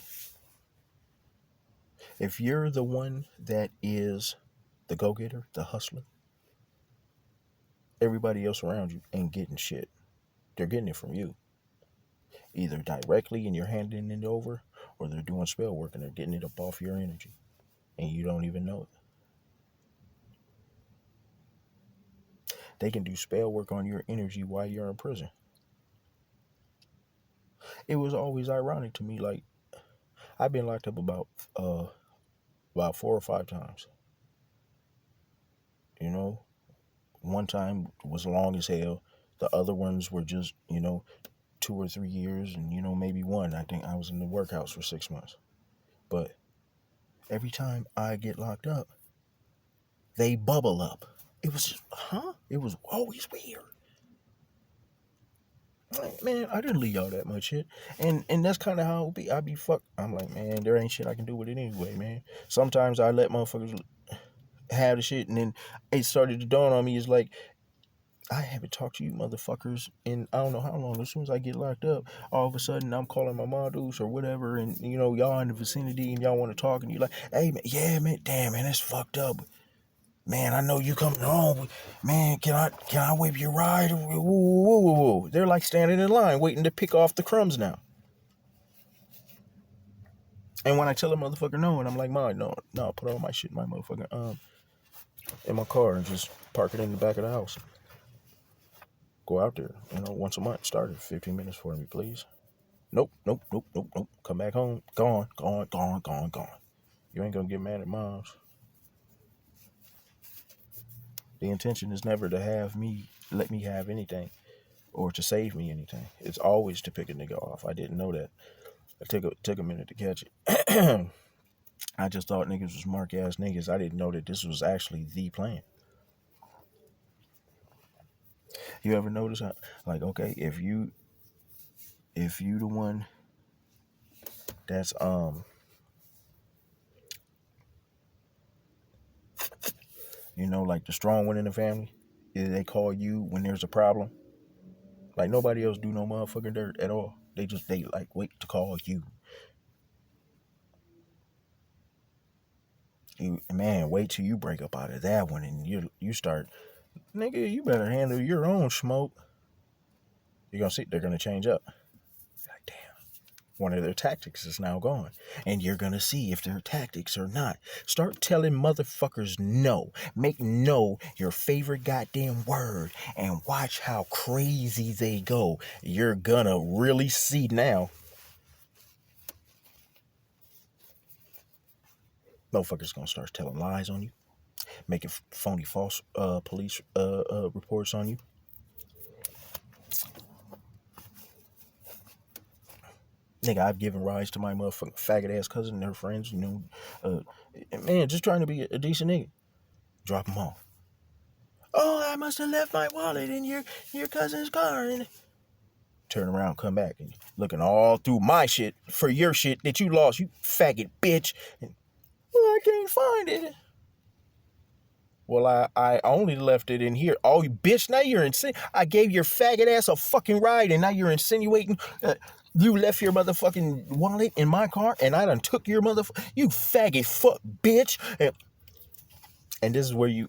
If you're the one that is the go-getter, the hustler, everybody else around you ain't getting shit. They're getting it from you. Either directly and you're handing it over, or they're doing spell work and they're getting it up off your energy, and you don't even know it. They can do spell work on your energy while you're in prison. It was always ironic to me, like, I've been locked up about 4 or 5 times. One time was long as hell. The other ones were just, 2 or 3 years, and maybe one. I think I was in the workhouse for 6 months. But every time I get locked up, they bubble up. It was just, it was always weird. Like, man, I didn't leave y'all that much shit. And that's kind of how I be fucked. I'm like, man, there ain't shit I can do with it anyway, man. Sometimes I let motherfuckers have the shit, and then it started to dawn on me, is like, I haven't talked to you motherfuckers in I don't know how long. As soon as I get locked up, all of a sudden I'm calling my modus or whatever, and y'all in the vicinity and y'all want to talk, and you're like, hey man, yeah man, damn man, that's fucked up. Man, I know you coming home. Man, can I whip your ride? Whoa, whoa, whoa, whoa. They're like standing in line waiting to pick off the crumbs now. And when I tell a motherfucker no, and I'm like, no, put all my shit in my motherfucking in my car and just park it in the back of the house. Go out there, once a month. Start it 15 minutes for me, please. Nope. Come back home. Gone. You ain't gonna get mad at moms. The intention is never to let me have anything, or to save me anything. It's always to pick a nigga off. I didn't know that. It took a minute to catch it. I just thought niggas was mark ass niggas. I didn't know that this was actually the plan. You ever notice how, like, okay, if you the one that's like the strong one in the family, they call you when there's a problem. Like, nobody else do no motherfucking dirt at all. They like wait to call you. Man, wait till you break up out of that one, and you start Nigga, you better handle your own smoke. You're gonna see they're gonna change up. Like, damn. One of their tactics is now gone. And you're gonna see if their tactics or not. Start telling motherfuckers no. Make no your favorite goddamn word. And watch how crazy they go. You're gonna really see now. Motherfuckers gonna start telling lies on you. Making phony false police reports on you. Nigga, I've given rise to my motherfucking faggot ass cousin and her friends, man, just trying to be a decent nigga. Drop them off. Oh, I must have left my wallet in your cousin's car. And turn around, come back, and looking all through my shit for your shit that you lost, you faggot bitch. And, well, I can't find it. Well, I only left it in here. Oh, you bitch, now you're I gave your faggot ass a fucking ride, and now you're insinuating you left your motherfucking wallet in my car, and I done took your you faggot fuck bitch. And this is where you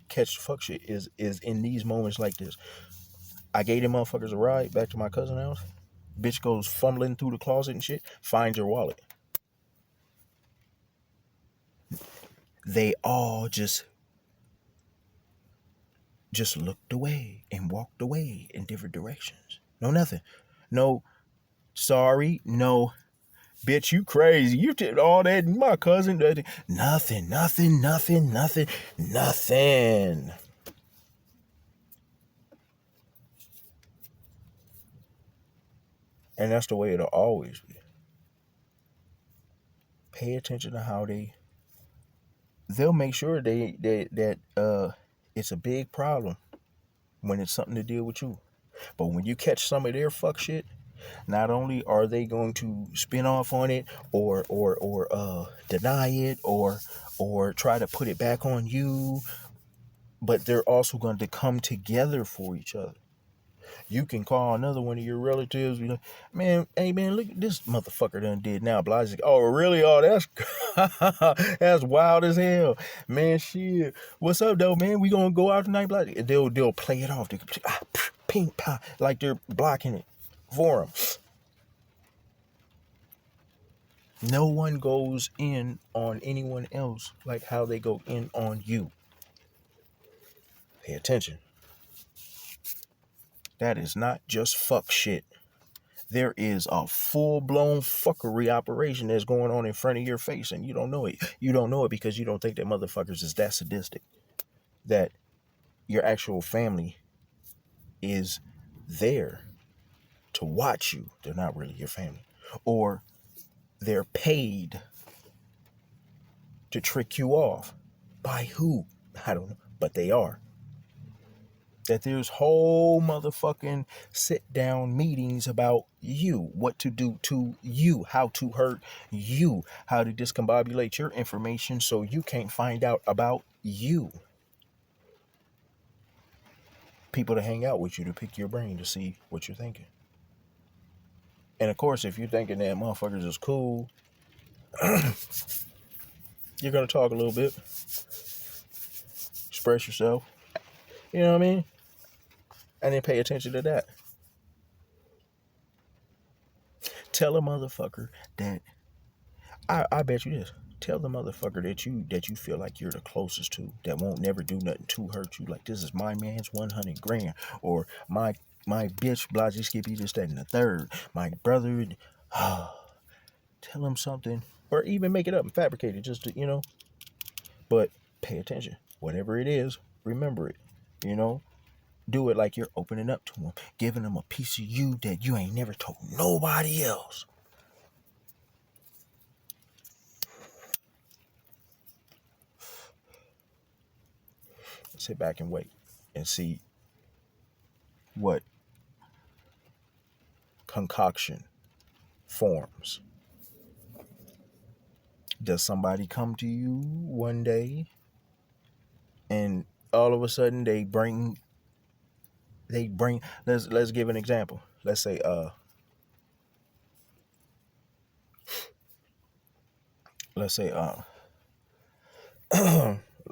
catch fuck shit is in these moments like this. I gave them motherfuckers a ride back to my cousin's house. Bitch goes fumbling through the closet and shit, finds your wallet. They all just looked away and walked away in different directions. No nothing. No sorry. No, bitch, you crazy. You did all that. My cousin. Nothing. And that's the way it'll always be. Pay attention to how they'll make sure that it's a big problem when it's something to deal with you. But when you catch some of their fuck shit, not only are they going to spin off on it or deny it or try to put it back on you, but they're also going to come together for each other. You can call another one of your relatives, you know, man, hey man, look at this motherfucker done did now. Blah, oh really? Oh, that's that's wild as hell, man. Shit, what's up though, man? We gonna go out tonight? Blah. They'll play it off. They ping pong, like they're blocking it for them. No one goes in on anyone else like how they go in on you. Pay attention. That is not just fuck shit. There is a full-blown fuckery operation that's going on in front of your face, and you don't know it. You don't know it because you don't think that motherfuckers is that sadistic. That your actual family is there to watch you. They're not really your family. Or they're paid to trick you off. By who? I don't know. But they are. That there's whole motherfucking sit-down meetings about you, what to do to you, how to hurt you, how to discombobulate your information so you can't find out about you. People to hang out with you to pick your brain to see what you're thinking. And of course, if you're thinking that motherfuckers is cool, you're going to talk a little bit, express yourself, you know what I mean? And then pay attention to that. Tell a motherfucker that I bet you this. Tell the motherfucker that you feel like you're the closest to, that won't never do nothing to hurt you. Like, this is my man's 100 grand, or my bitch, blah, just skippy, this, that, and the third. My brother, tell him something, or even make it up and fabricate it, just to, you know. But pay attention. Whatever it is, remember it. You know. Do it like you're opening up to them, giving them a piece of you that you ain't never told nobody else. Sit back and wait and see what concoction forms. Does somebody come to you one day and all of a sudden they bring let's give an example. Let's say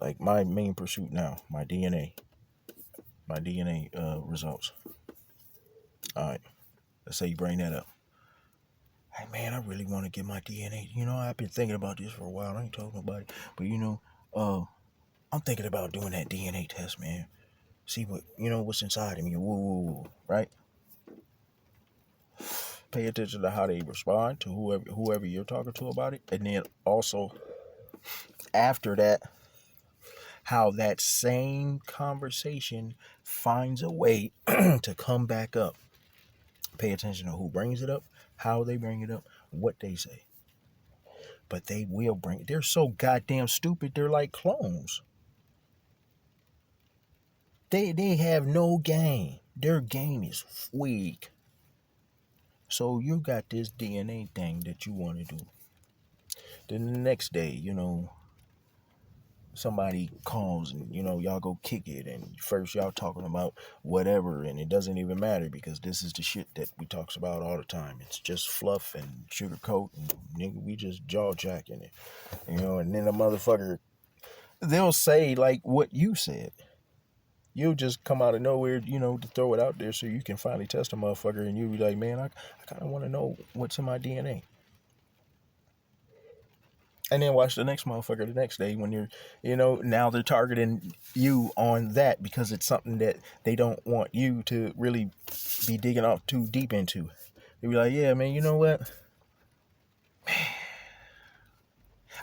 like my main pursuit now, my DNA. My DNA results. All right. Let's say you bring that up. Hey man, I really want to get my DNA. You know, I've been thinking about this for a while. I ain't told nobody, but I'm thinking about doing that DNA test, man. See what's inside of me. Woo, right? Pay attention to how they respond to whoever you're talking to about it, and then also after that, how that same conversation finds a way to come back up. Pay attention to who brings it up, how they bring it up, what they say. But they will bring it. They're so goddamn stupid, they're like clones. They have no game. Their game is weak. So you got this DNA thing that you want to do. Then the next day, somebody calls and y'all go kick it, and first y'all talking about whatever, and it doesn't even matter because this is the shit that we talks about all the time. It's just fluff and sugarcoat, and nigga, we just jaw jacking it, and then the motherfucker, they'll say like what you said. You'll just come out of nowhere, to throw it out there so you can finally test a motherfucker, and you'll be like, man, I kind of want to know what's in my DNA. And then watch the next motherfucker the next day when now they're targeting you on that because it's something that they don't want you to really be digging off too deep into. They be like, yeah, man, you know what? Man,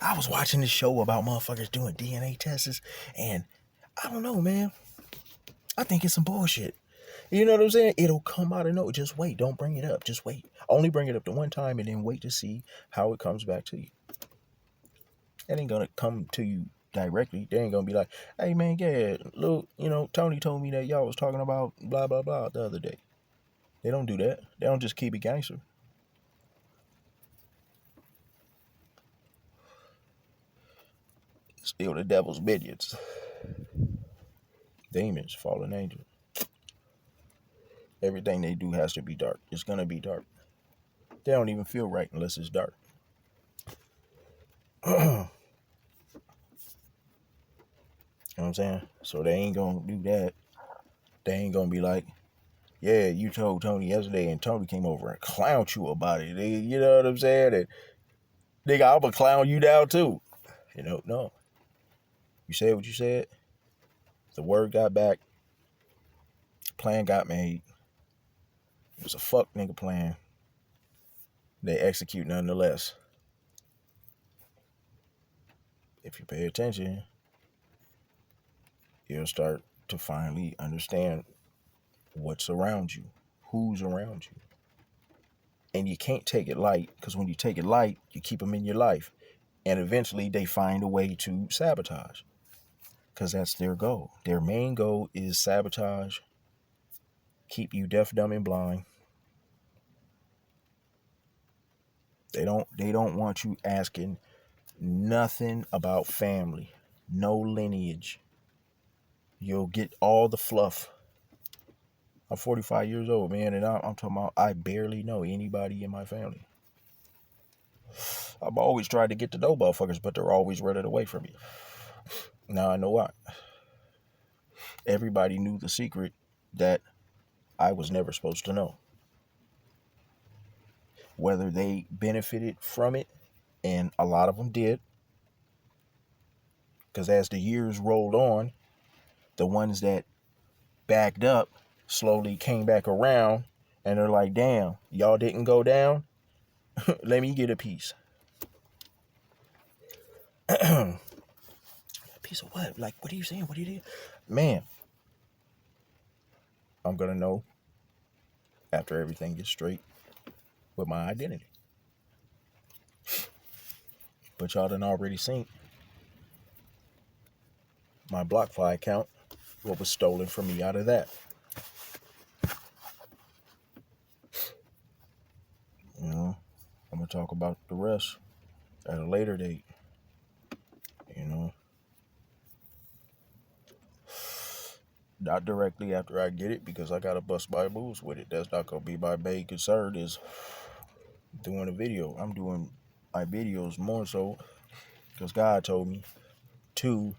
I was watching this show about motherfuckers doing DNA tests, and I don't know, man. I think it's some bullshit. You know what I'm saying? It'll come out of nowhere. Just wait. Don't bring it up. Just wait. Only bring it up the one time and then wait to see how it comes back to you. It ain't gonna come to you directly. They ain't gonna be like, hey man, yeah, look, Tony told me that y'all was talking about blah blah blah the other day. They don't do that. They don't just keep it gangster. Still the devil's minions. Demons, fallen angels. Everything they do has to be dark. It's gonna be dark. They don't even feel right unless it's dark. You know what I'm saying? So they ain't gonna do that. They ain't gonna be like, yeah, you told Tony yesterday and Tony came over and clowned you about it. You know what I'm saying? And nigga, I'm gonna clown you down too. No. You said what you said. The word got back. Plan got made. It was a fuck nigga plan. They execute nonetheless. If you pay attention, you'll start to finally understand what's around you, who's around you. And you can't take it light, because when you take it light, you keep them in your life. And eventually they find a way to sabotage, because that's their goal. Their main goal is sabotage, keep you deaf, dumb, and blind. They don't want you asking nothing about family, no lineage. You'll get all the fluff. I'm 45 years old, man, and I'm talking about I barely know anybody in my family. I've always tried to get to know motherfuckers, but they're always running away from me. Now I know why. Everybody knew the secret that I was never supposed to know. Whether they benefited from it, and a lot of them did, because as the years rolled on, the ones that backed up slowly came back around, and they're like, damn, y'all didn't go down? Let me get a piece. Piece of what? Like, what are you saying? What are you doing? Man, I'm going to know after everything gets straight with my identity. But y'all done already seen my BlockFi account, what was stolen from me out of that. I'm going to talk about the rest at a later date. Not directly after I get it, because I got to bust my moves with it. That's not going to be my main concern, is doing a video. I'm doing my videos more so because God told me to,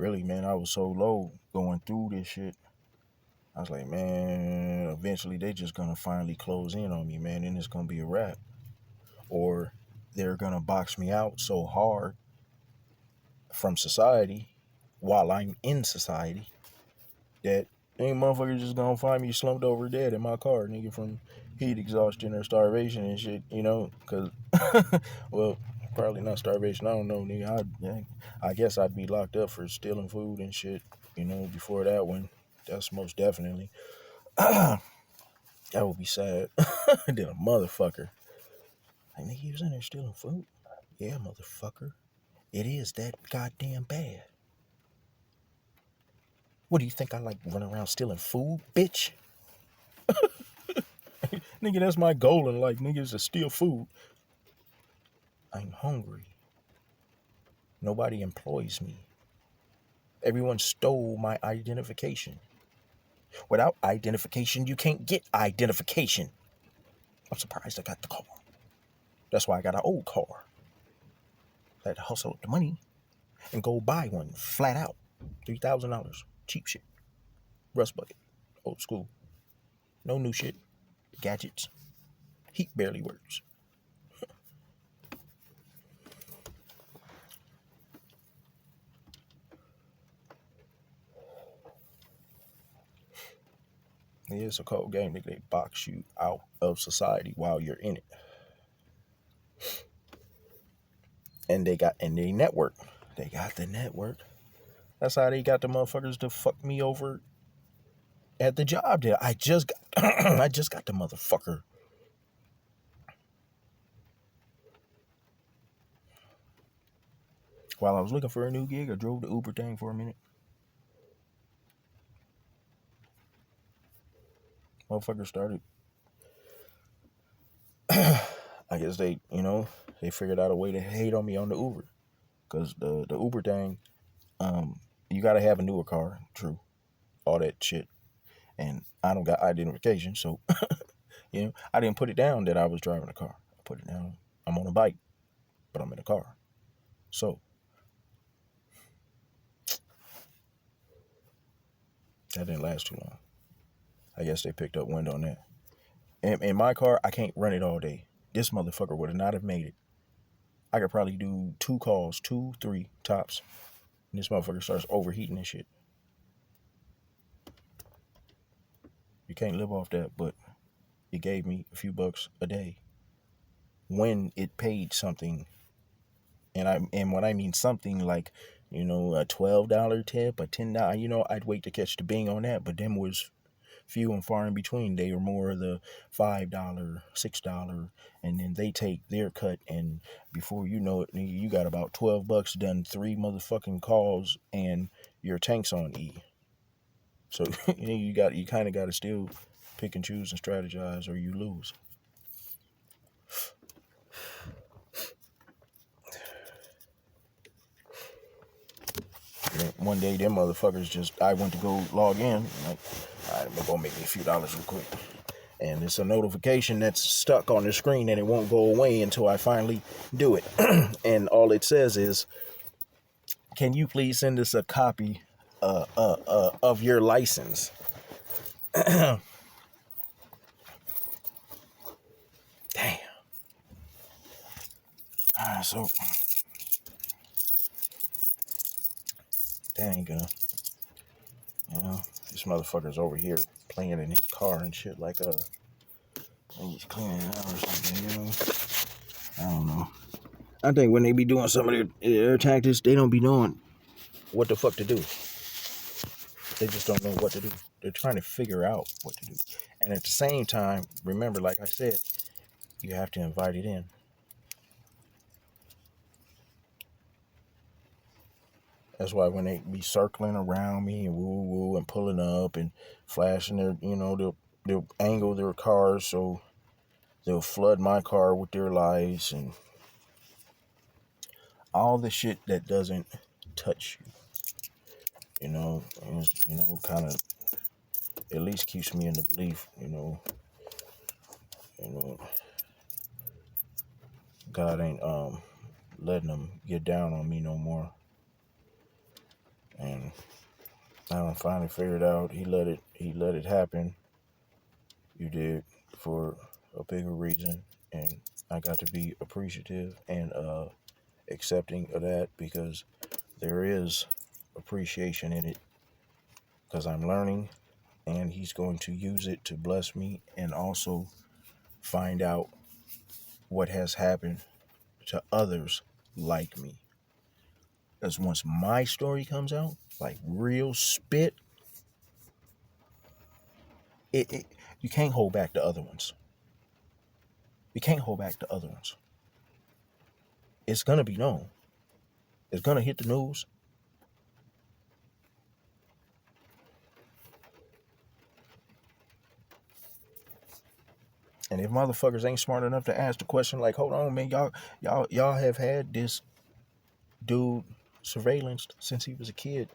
really, man, I was so low going through this shit. I was like, man, eventually they just gonna finally close in on me, man, and it's gonna be a wrap. Or they're gonna box me out so hard from society while I'm in society that ain't motherfuckers just gonna find me slumped over dead in my car, nigga, from heat exhaustion or starvation and shit, you know? Cause, well, probably not starvation. I don't know, nigga. I guess I'd be locked up for stealing food and shit, you know, before that one. That's most definitely. That would be sad. Then a motherfucker. Like, nigga, you was in there stealing food? Yeah, motherfucker. It is that goddamn bad. What do you think I like running around stealing food, bitch? Nigga, that's my goal in life, nigga, is to steal food. I'm hungry. Nobody employs me. Everyone stole my identification. Without identification, you can't get identification. I'm surprised I got the car. That's why I got an old car. I had to hustle up the money and go buy one flat out. $3,000. Cheap shit. Rust bucket. Old school. No new shit. Gadgets. Heat barely works. It's a cold game. They box you out of society while you're in it. And they network. They got the network. That's how they got the motherfuckers to fuck me over at the job there. I just got I just got the motherfucker. While I was looking for a new gig, I drove the Uber thing for a minute. Motherfuckers started. I guess they figured out a way to hate on me on the Uber. Because the Uber thing, you got to have a newer car. True. All that shit. And I don't got identification. So, I didn't put it down that I was driving a car. I put it down. I'm on a bike, but I'm in a car. So, that didn't last too long. I guess they picked up wind on that. In my car, I can't run it all day. This motherfucker would not have made it. I could probably do 2 calls, 2, 3 tops. And this motherfucker starts overheating and shit. You can't live off that, but it gave me a few bucks a day when it paid something. And when I mean something like, a $12 tip, a $10, I'd wait to catch the bing on that, but them was few and far in between. They were more the $5, $6, and then they take their cut, and before you know it, you got about $12 done 3 motherfucking calls, and your tank's on E. So you kind of got to still pick and choose and strategize, or you lose. One day, them motherfuckers I went to go log in, like, all right, they're gonna make me a few dollars real quick. And it's a notification that's stuck on the screen and it won't go away until I finally do it. And all it says is, can you please send us a copy of your license? Damn. So, dang, this motherfucker's over here playing in his car and shit like he's cleaning it out or something, I don't know. I think when they be doing some of their tactics, they don't be knowing what the fuck to do. They just don't know what to do. They're trying to figure out what to do. And at the same time, remember, like I said, you have to invite it in. That's why when they be circling around me and woo woo and pulling up and flashing their, they'll angle their cars so they'll flood my car with their lights and all the shit that doesn't touch you. And, kind of at least keeps me in the belief, God ain't letting them get down on me no more. And I finally figured out he let it happen. You did, for a bigger reason, and I got to be appreciative and accepting of that, because there is appreciation in it, because I'm learning, and he's going to use it to bless me and also find out what has happened to others like me. Because once my story comes out, like real spit, it you can't hold back the other ones. You can't hold back the other ones. It's gonna be known. It's gonna hit the news. And if motherfuckers ain't smart enough to ask the question, like, hold on, man, y'all have had this dude surveillanced since he was a kid,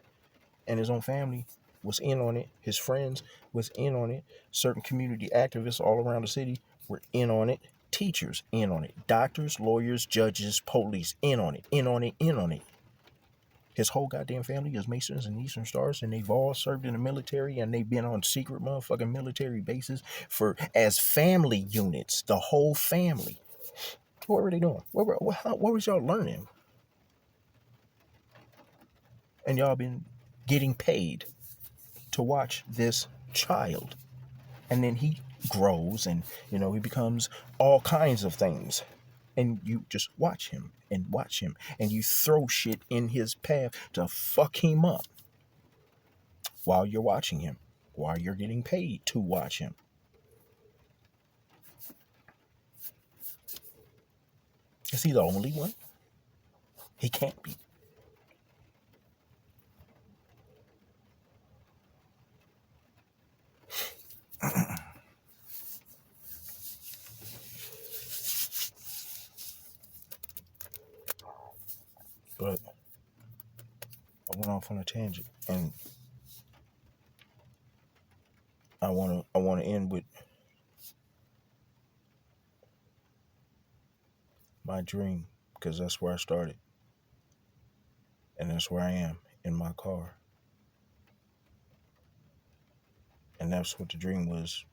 and his own family was in on it. His friends was in on it. Certain community activists all around the city were in on it. Teachers in on it. Doctors, lawyers, judges, police in on it. In on it. In on it. His whole goddamn family is Masons and Eastern Stars, and they've all served in the military, and they've been on secret motherfucking military bases for as family units. The whole family. What were they doing? What was y'all learning? And y'all been getting paid to watch this child, and then he grows, and he becomes all kinds of things, and you just watch him and watch him, and you throw shit in his path to fuck him up while you're watching him, while you're getting paid to watch him. Is he the only one? He can't be. But I went off on a tangent, and I wanna end with my dream, because that's where I started, and that's where I am, in my car. And that's what the dream was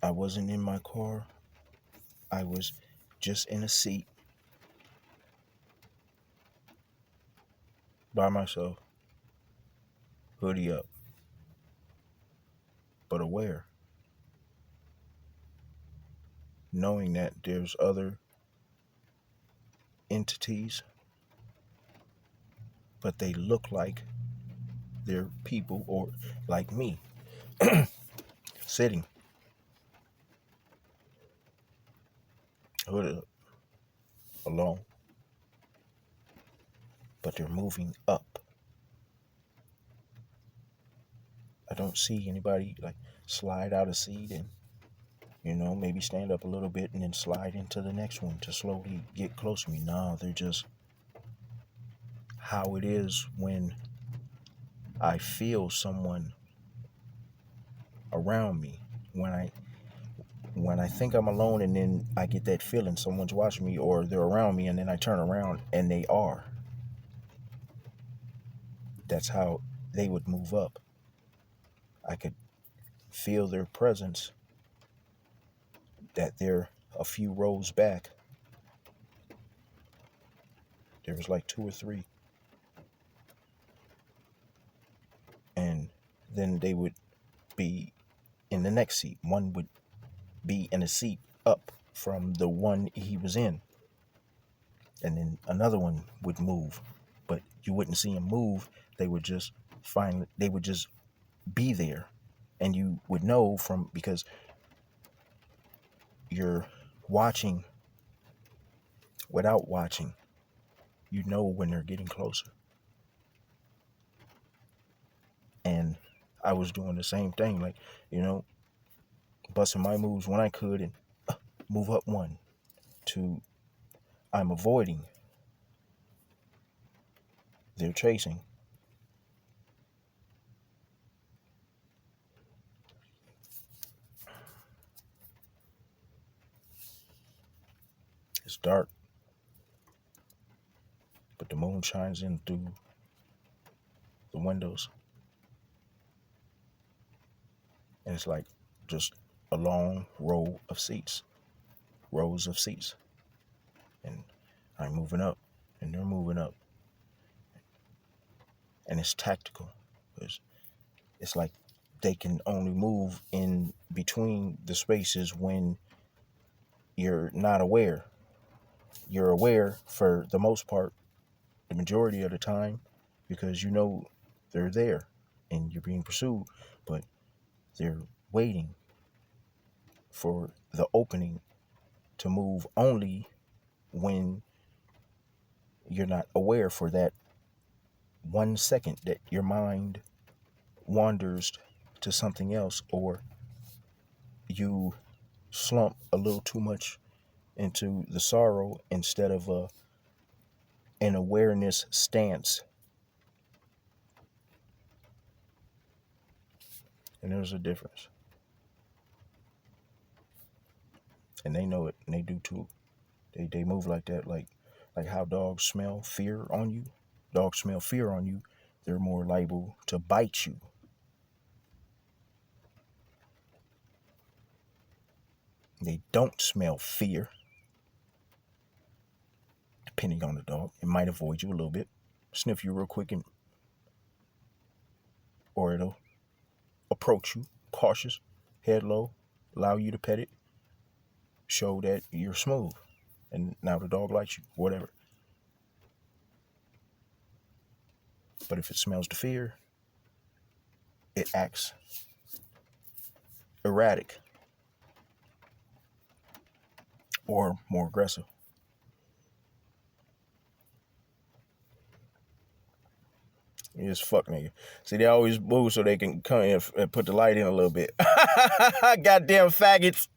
I wasn't in my car. I was just in a seat by myself, hoodie up, but aware, knowing that there's other entities, but they look like they're people, or like me, sitting, hooded up, alone, but they're moving up. I don't see anybody like slide out a seat and maybe stand up a little bit and then slide into the next one to slowly get close to me. No, they're just how it is when I feel someone around me. When I think I'm alone, and then I get that feeling someone's watching me or they're around me, and then I turn around and they are. That's how they would move up. I could feel their presence, that they're a few rows back. There was like 2 or 3. And then they would be in the next seat. One would be in a seat up from the one he was in. And then another one would move. But you wouldn't see him move. They would just be there. And you would know because you're watching without watching. You know when they're getting closer. And I was doing the same thing, like, busting my moves when I could, and move up one, to I'm avoiding their chasing. It's dark, but but the moon shines in through the windows, and it's like just a long rows of seats, and I'm moving up, and they're moving up, and it's tactical, because it's like they can only move in between the spaces when you're not aware. You're aware for the most part, the majority of the time, because you know they're there and you're being pursued, but they're waiting for the opening to move only when you're not aware for that 1 second that your mind wanders to something else, or you slump a little too much into the sorrow instead of an awareness stance. And there's a difference. And they know it, and they do too. They move like that, like how dogs smell fear on you. Dogs smell fear on you, they're more liable to bite you. They don't smell fear. Depending on the dog, it might avoid you a little bit, sniff you real quick, or it'll approach you cautious, head low, allow you to pet it, show that you're smooth, and now the dog likes you, whatever. But if it smells the fear, it acts erratic or more aggressive. You just fuck nigga. See, they always move so they can come in and put the light in a little bit. Goddamn faggots.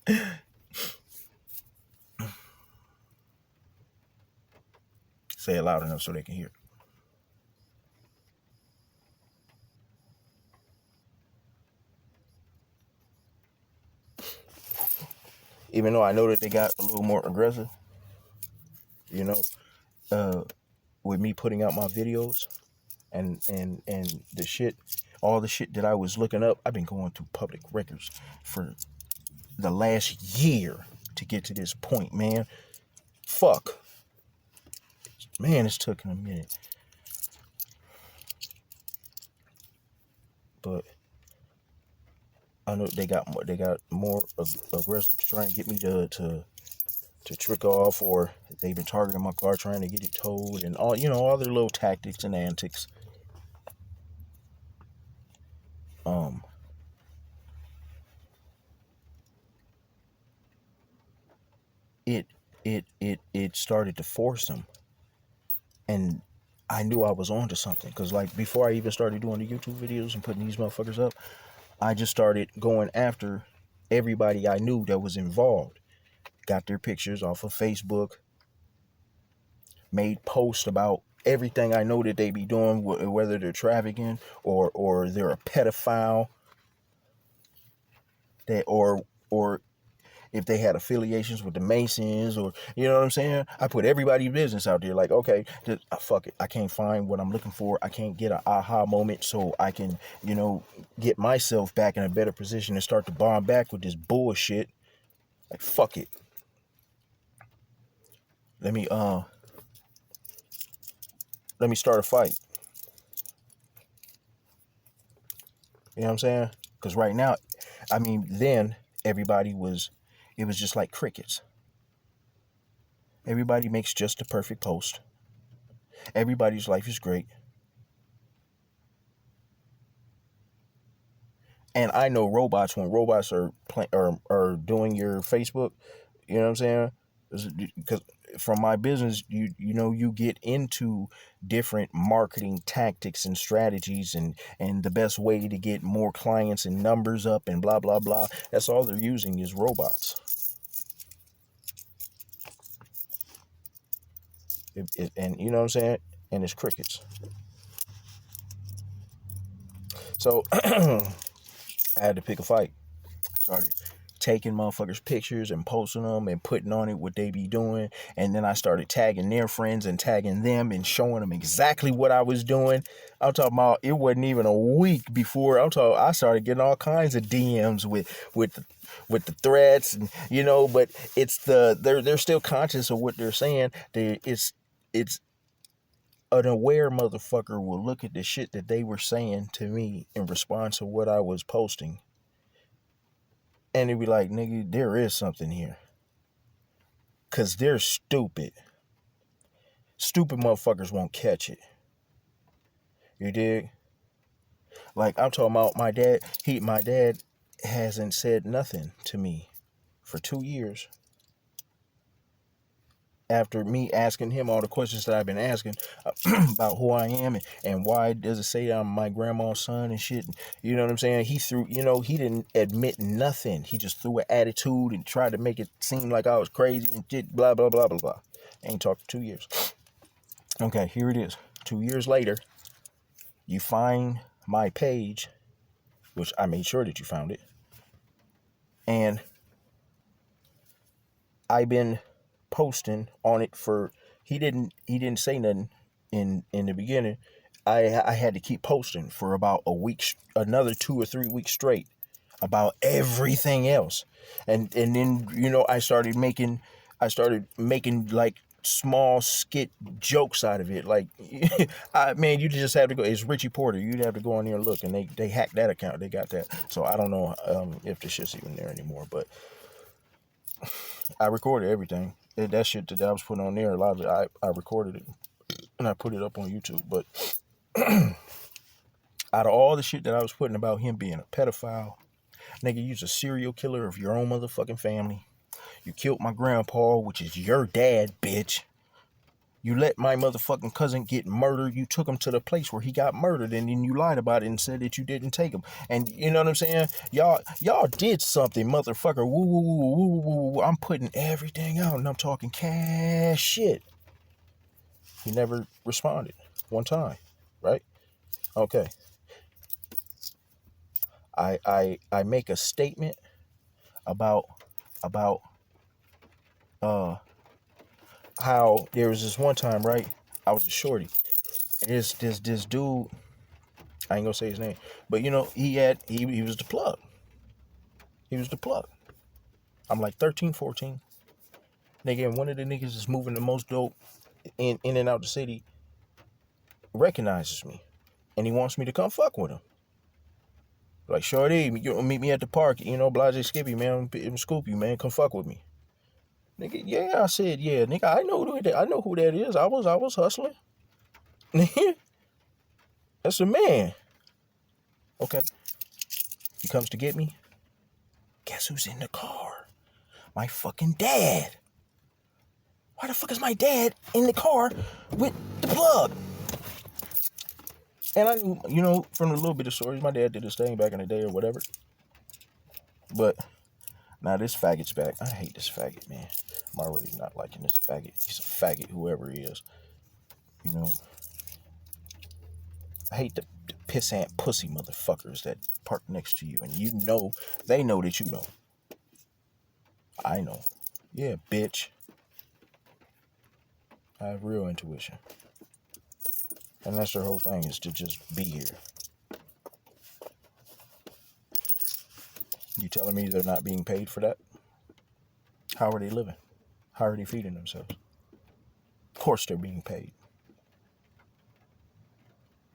Say it loud enough so they can hear. Even though I know that they got a little more aggressive, you know, with me putting out my videos and the shit, all the shit that I was looking up, I've been going through public records for the last year to get to this point, man. Fuck. Man, it's taking a minute. But I know they got more aggressive trying to get me to trick off, or they've been targeting my car trying to get it towed, and all all their little tactics and antics. It started to force them, and I knew I was onto something, because like before I even started doing the YouTube videos and putting these motherfuckers up, I just started going after everybody I knew that was involved. Got their pictures off of Facebook, made posts about everything I know that they be doing, whether they're trafficking or they're a pedophile, that or if they had affiliations with the Masons, or you know what I'm saying. I put everybody's business out there. Like, okay, just, fuck it. I can't find what I'm looking for. I can't get an aha moment, so I can get myself back in a better position and start to bomb back with this bullshit. Like, fuck it. Let me start a fight. You know what I'm saying? Because right now, I mean, then everybody was, it was just like crickets. Everybody makes just the perfect post. Everybody's life is great. And I know robots, when robots are doing your Facebook, you know what I'm saying? Because from my business, you get into different marketing tactics and strategies, and the best way to get more clients and numbers up and blah blah blah. That's all they're using is robots. And you know what I'm saying? And it's crickets. So I had to pick a fight. Started taking motherfuckers' pictures and posting them and putting on it what they be doing. And then I started tagging their friends and tagging them and showing them exactly what I was doing. I'm talking about it wasn't even a week before I started getting all kinds of DMs with the threats, and but they're still conscious of what they're saying. It's an aware motherfucker will look at the shit that they were saying to me in response to what I was posting, and they'd be like, nigga, there is something here. Cause they're stupid. Stupid motherfuckers won't catch it. You dig? Like I'm talking about my dad, my dad hasn't said nothing to me for 2 years. After me asking him all the questions that I've been asking about who I am and why does it say I'm my grandma's son and shit. You know what I'm saying? He threw, he didn't admit nothing. He just threw an attitude and tried to make it seem like I was crazy and shit, blah, blah, blah, blah, blah. Ain't talked 2 years. Okay, here it is. 2 years later, you find my page, which I made sure that you found it. And I've been posting on it for he didn't say nothing in the beginning. I had to keep posting for about a week, another 2 or 3 weeks straight about everything else. And then I started making like small skit jokes out of it. Like man, you just have to go. It's Richie Porter. You'd have to go on there and look, and they hacked that account. They got that. So I don't know if the shit's even there anymore, but I recorded everything. That shit that I was putting on there, a lot of it, I recorded it and I put it up on YouTube. But out of all the shit that I was putting about him being a pedophile, nigga, you's a serial killer of your own motherfucking family. You killed my grandpa, which is your dad, bitch. You let my motherfucking cousin get murdered. You took him to the place where he got murdered, and then you lied about it and said that you didn't take him. And you know what I'm saying? Y'all did something, motherfucker. Woo, woo, woo, woo, woo, woo. I'm putting everything out, and I'm talking cash shit. He never responded one time, right? Okay. I make a statement about how there was this one time, right? I was a shorty. This dude, I ain't gonna say his name, but he was the plug. He was the plug. I'm like 13, 14. Nigga, and one of the niggas is moving the most dope in and out the city recognizes me, and he wants me to come fuck with him. Like, shorty, you meet me at the park, Blase Skippy, man, scoop you, man, come fuck with me. Nigga, yeah, I said, yeah, nigga, I know who that is. I was hustling. That's the man. Okay. He comes to get me. Guess who's in the car? My fucking dad. Why the fuck is my dad in the car with the plug? And I knew, from a little bit of stories, my dad did his thing back in the day or whatever. But now this faggot's back. I hate this faggot, man. I'm already not liking this faggot. He's a faggot, whoever he is. I hate the pissant pussy motherfuckers that park next to you, and they know that you know. I know. Yeah, bitch. I have real intuition. And that's their whole thing, is to just be here. You telling me they're not being paid for that? How are they living? How are they feeding themselves? Of course they're being paid.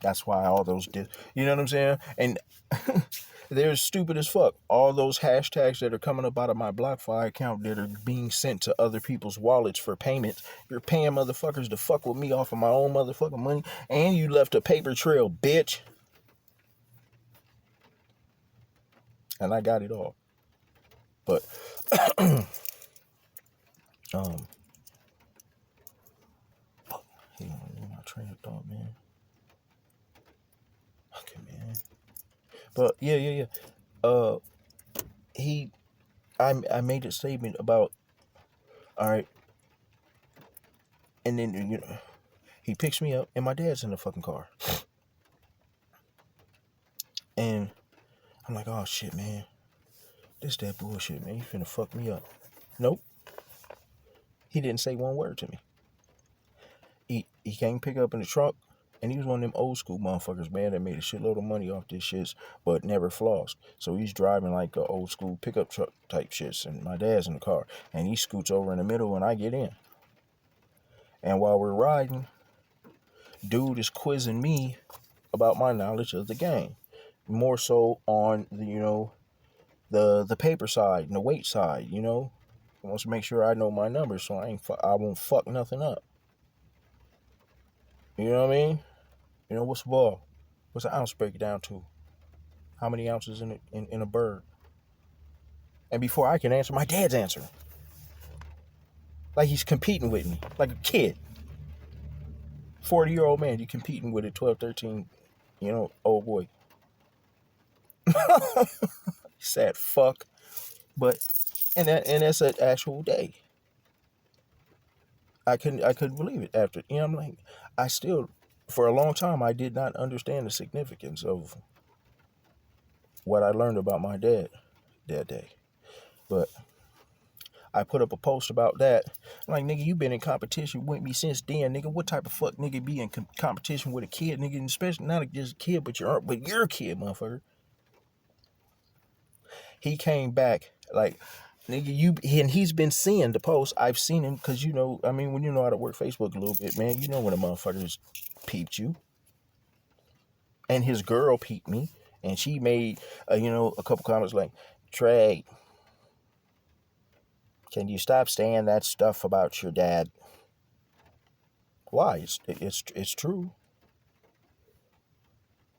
That's why all those you know what I'm saying? And they're stupid as fuck. All those hashtags that are coming up out of my BlockFi account that are being sent to other people's wallets for payments. You're paying motherfuckers to fuck with me off of my own motherfucking money, and you left a paper trail, bitch. And I got it all. But fuck, hey, my train of thought, man. Okay, man. But yeah. I made a statement about, all right, and then he picks me up, and my dad's in the fucking car, and I'm like, oh shit, man. This that bullshit, man. You finna fuck me up. Nope. He didn't say one word to me. He came pick up in the trunk, and he was one of them old school motherfuckers, man, that made a shitload of money off this shit, but never flossed. So he's driving like a old school pickup truck type shits, and my dad's in the car, and he scoots over in the middle, and I get in. And while we're riding, dude is quizzing me about my knowledge of the game, more so on the paper side and the weight side. He wants to make sure I know my numbers, so I won't fuck nothing up. You know what I mean? What's the ball? What's an ounce break it down to? How many ounces in a bird? And before I can answer, my dad's answering. Like he's competing with me, like a kid. 40-year-old man, you competing with a 12, 13, old boy. Sad fuck. But and that's an actual day. I couldn't believe it after. I'm like, I still, for a long time, I did not understand the significance of what I learned about my dad that day. But I put up a post about that. I'm like, nigga, you been in competition with me since then, nigga. What type of fuck nigga be in competition with a kid, nigga? And especially not just a kid, but you're a kid, motherfucker. He came back like, nigga, and he's been seeing the post. I've seen him because when you know how to work Facebook a little bit, man, you know when a motherfucker's peeped you. And his girl peeped me, and she made a couple comments like, Trey, can you stop saying that stuff about your dad? Why? It's true.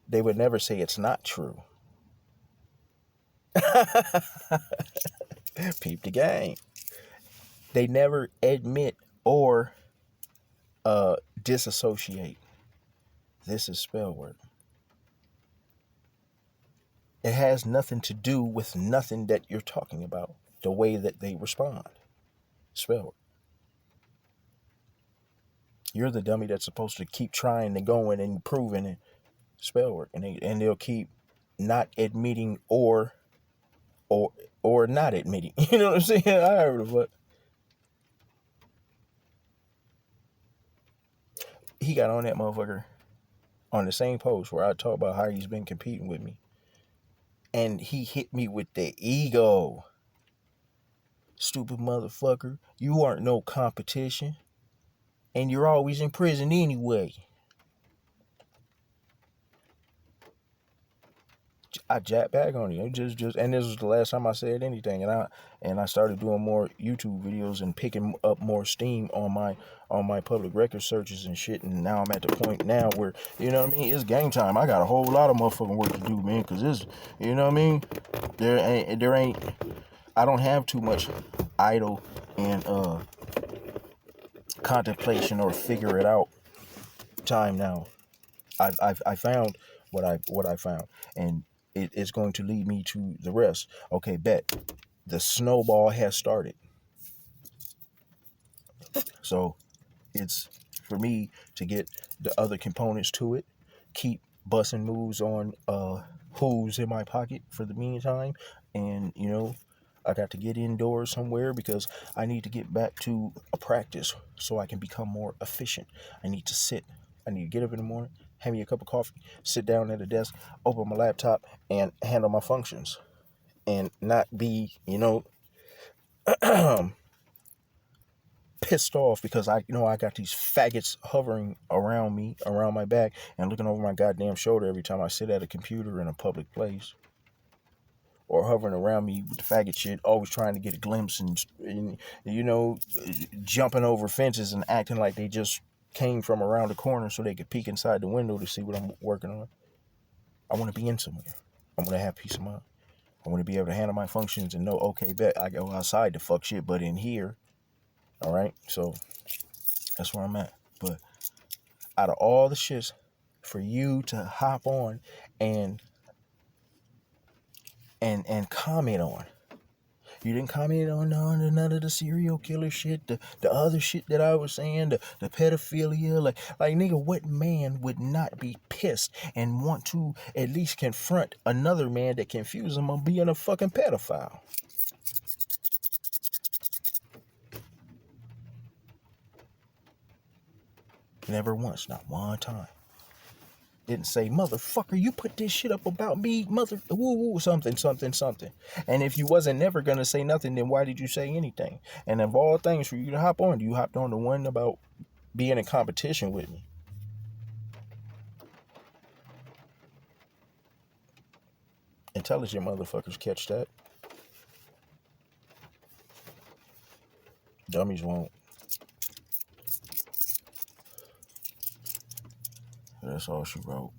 They would never say it's not true. Peep the game. They never admit or disassociate. This is spell work. It has nothing to do with nothing that you're talking about. The way that they respond. Spell work. You're the dummy that's supposed to keep trying and going and proving it. Spell work. And they'll keep not admitting or not admitting. You know what I'm saying? I heard of what. He got on that motherfucker on the same post where I talk about how he's been competing with me. And he hit me with the ego. Stupid motherfucker. You aren't no competition. And you're always in prison anyway. I jacked back on you. Just and this was the last time I said anything. And I started doing more YouTube videos and picking up more steam on my public record searches and shit. And now I'm at the point now where, you know what I mean, it's game time. I got a whole lot of motherfucking work to do, man, because it's, you know what I mean, there ain't I don't have too much idle and contemplation or figure it out time now. I found what I found, and it's going to lead me to the rest. Okay, bet. The snowball has started. So it's for me to get the other components to it, keep busting moves on who's in my pocket for the meantime, and I got to get indoors somewhere because I need to get back to a practice so I can become more efficient. I need to sit. I need to get up in the morning, have me a cup of coffee, sit down at a desk, open my laptop, and handle my functions. And not be, pissed off because I got these faggots hovering around me, around my back, and looking over my goddamn shoulder every time I sit at a computer in a public place. Or hovering around me with the faggot shit, always trying to get a glimpse and jumping over fences and acting like they just came from around the corner so they could peek inside the window to see what I'm working on. I want to be in somewhere. I want to have peace of mind. I want to be able to handle my functions and know, okay, bet I go outside to fuck shit, but in here, all right? So that's where I'm at. But out of all the shits, for you to hop on and comment on, You didn't comment on none of the serial killer shit, the other shit that I was saying, the pedophilia. Like nigga, what man would not be pissed and want to at least confront another man that confused him on being a fucking pedophile? Never once, not one time. Didn't say, motherfucker, you put this shit up about me, mother, woo, something. And if you wasn't never gonna say nothing, then why did you say anything? And of all things for you to hop on, you hopped on the one about being in competition with me. Intelligent motherfuckers catch that. Dummies won't. That's all she wrote.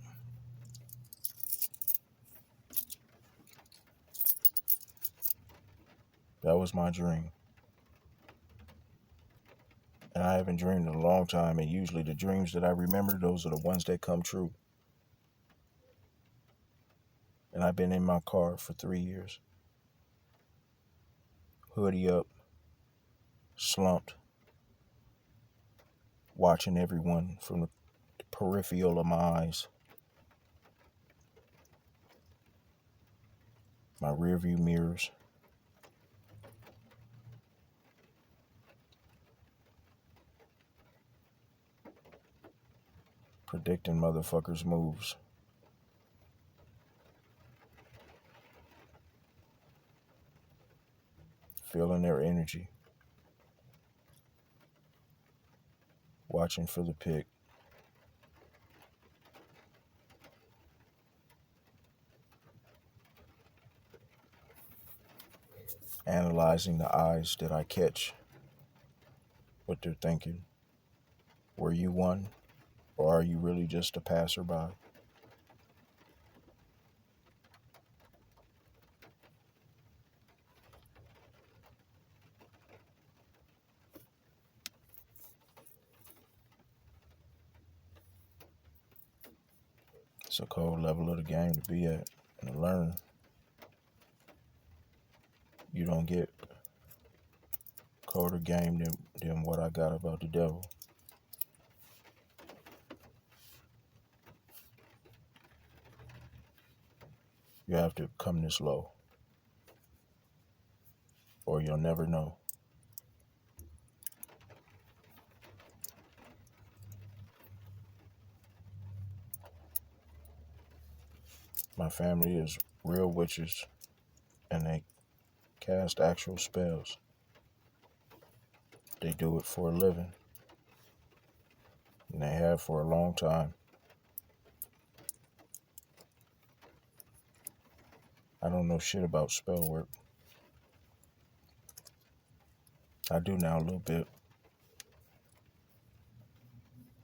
That was my dream. And I haven't dreamed in a long time, and usually the dreams that I remember, those are the ones that come true. And I've been in my car for 3 years. Hoodie up, slumped, watching everyone from the peripheral of my eyes. My rear view mirrors. Predicting motherfuckers' moves. Feeling their energy. Watching for the pick. Analyzing the eyes that I catch. What they're thinking. Were you one? Or are you really just a passerby? It's a cold level of the game to be at and to learn. You don't get colder game than what I got about the devil. You have to come this low, or you'll never know. My family is real witches, and they cast actual spells. They do it for a living, and they have for a long time. I don't know shit about spell work. I do now a little bit.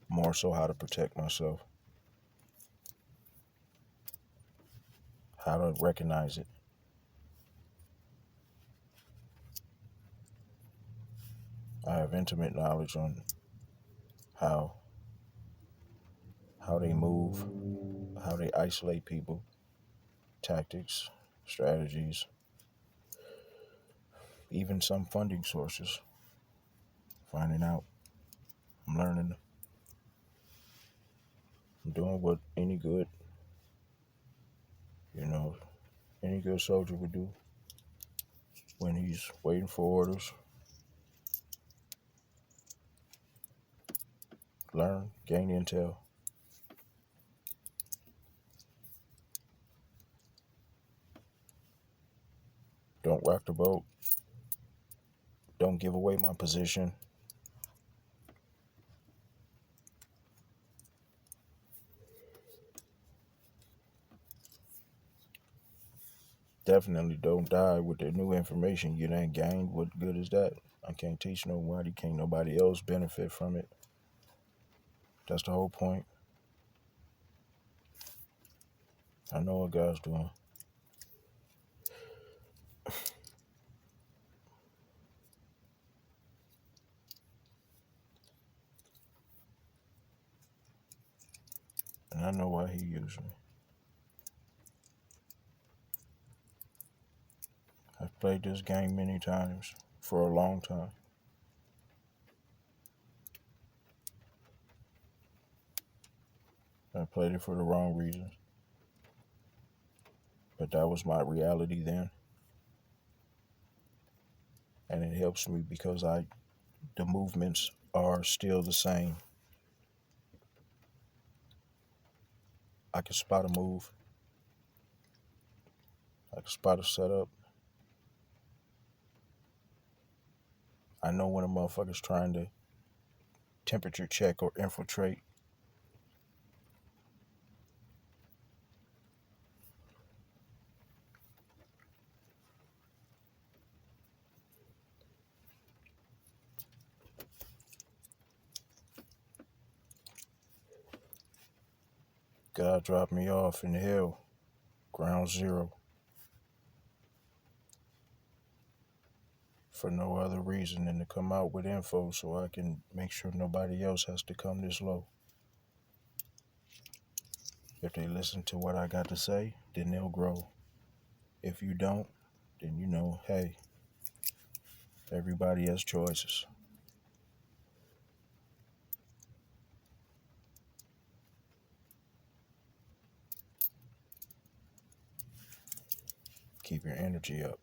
More so how to protect myself. How to recognize it. I have intimate knowledge on how they move, how they isolate people, tactics, strategies, even some funding sources. Finding out. I'm learning. I'm doing what any good soldier would do when he's waiting for orders. Learn, gain intel. Don't rock the boat. Don't give away my position. Definitely don't die with the new information you done gained. What good is that? I can't teach nobody. Can't nobody else benefit from it. That's the whole point. I know what God's doing. And I know why he used me. played this game many times for a long time. I played it for the wrong reasons, but that was my reality then, and it helps me because the movements are still the same. I can spot a move. I can spot a setup. I know when a motherfucker's trying to temperature check or infiltrate. God dropped me off in hell, ground zero, for no other reason than to come out with info so I can make sure nobody else has to come this low. If they listen to what I got to say, then they'll grow. If you don't, then you know, hey, everybody has choices. Keep your energy up.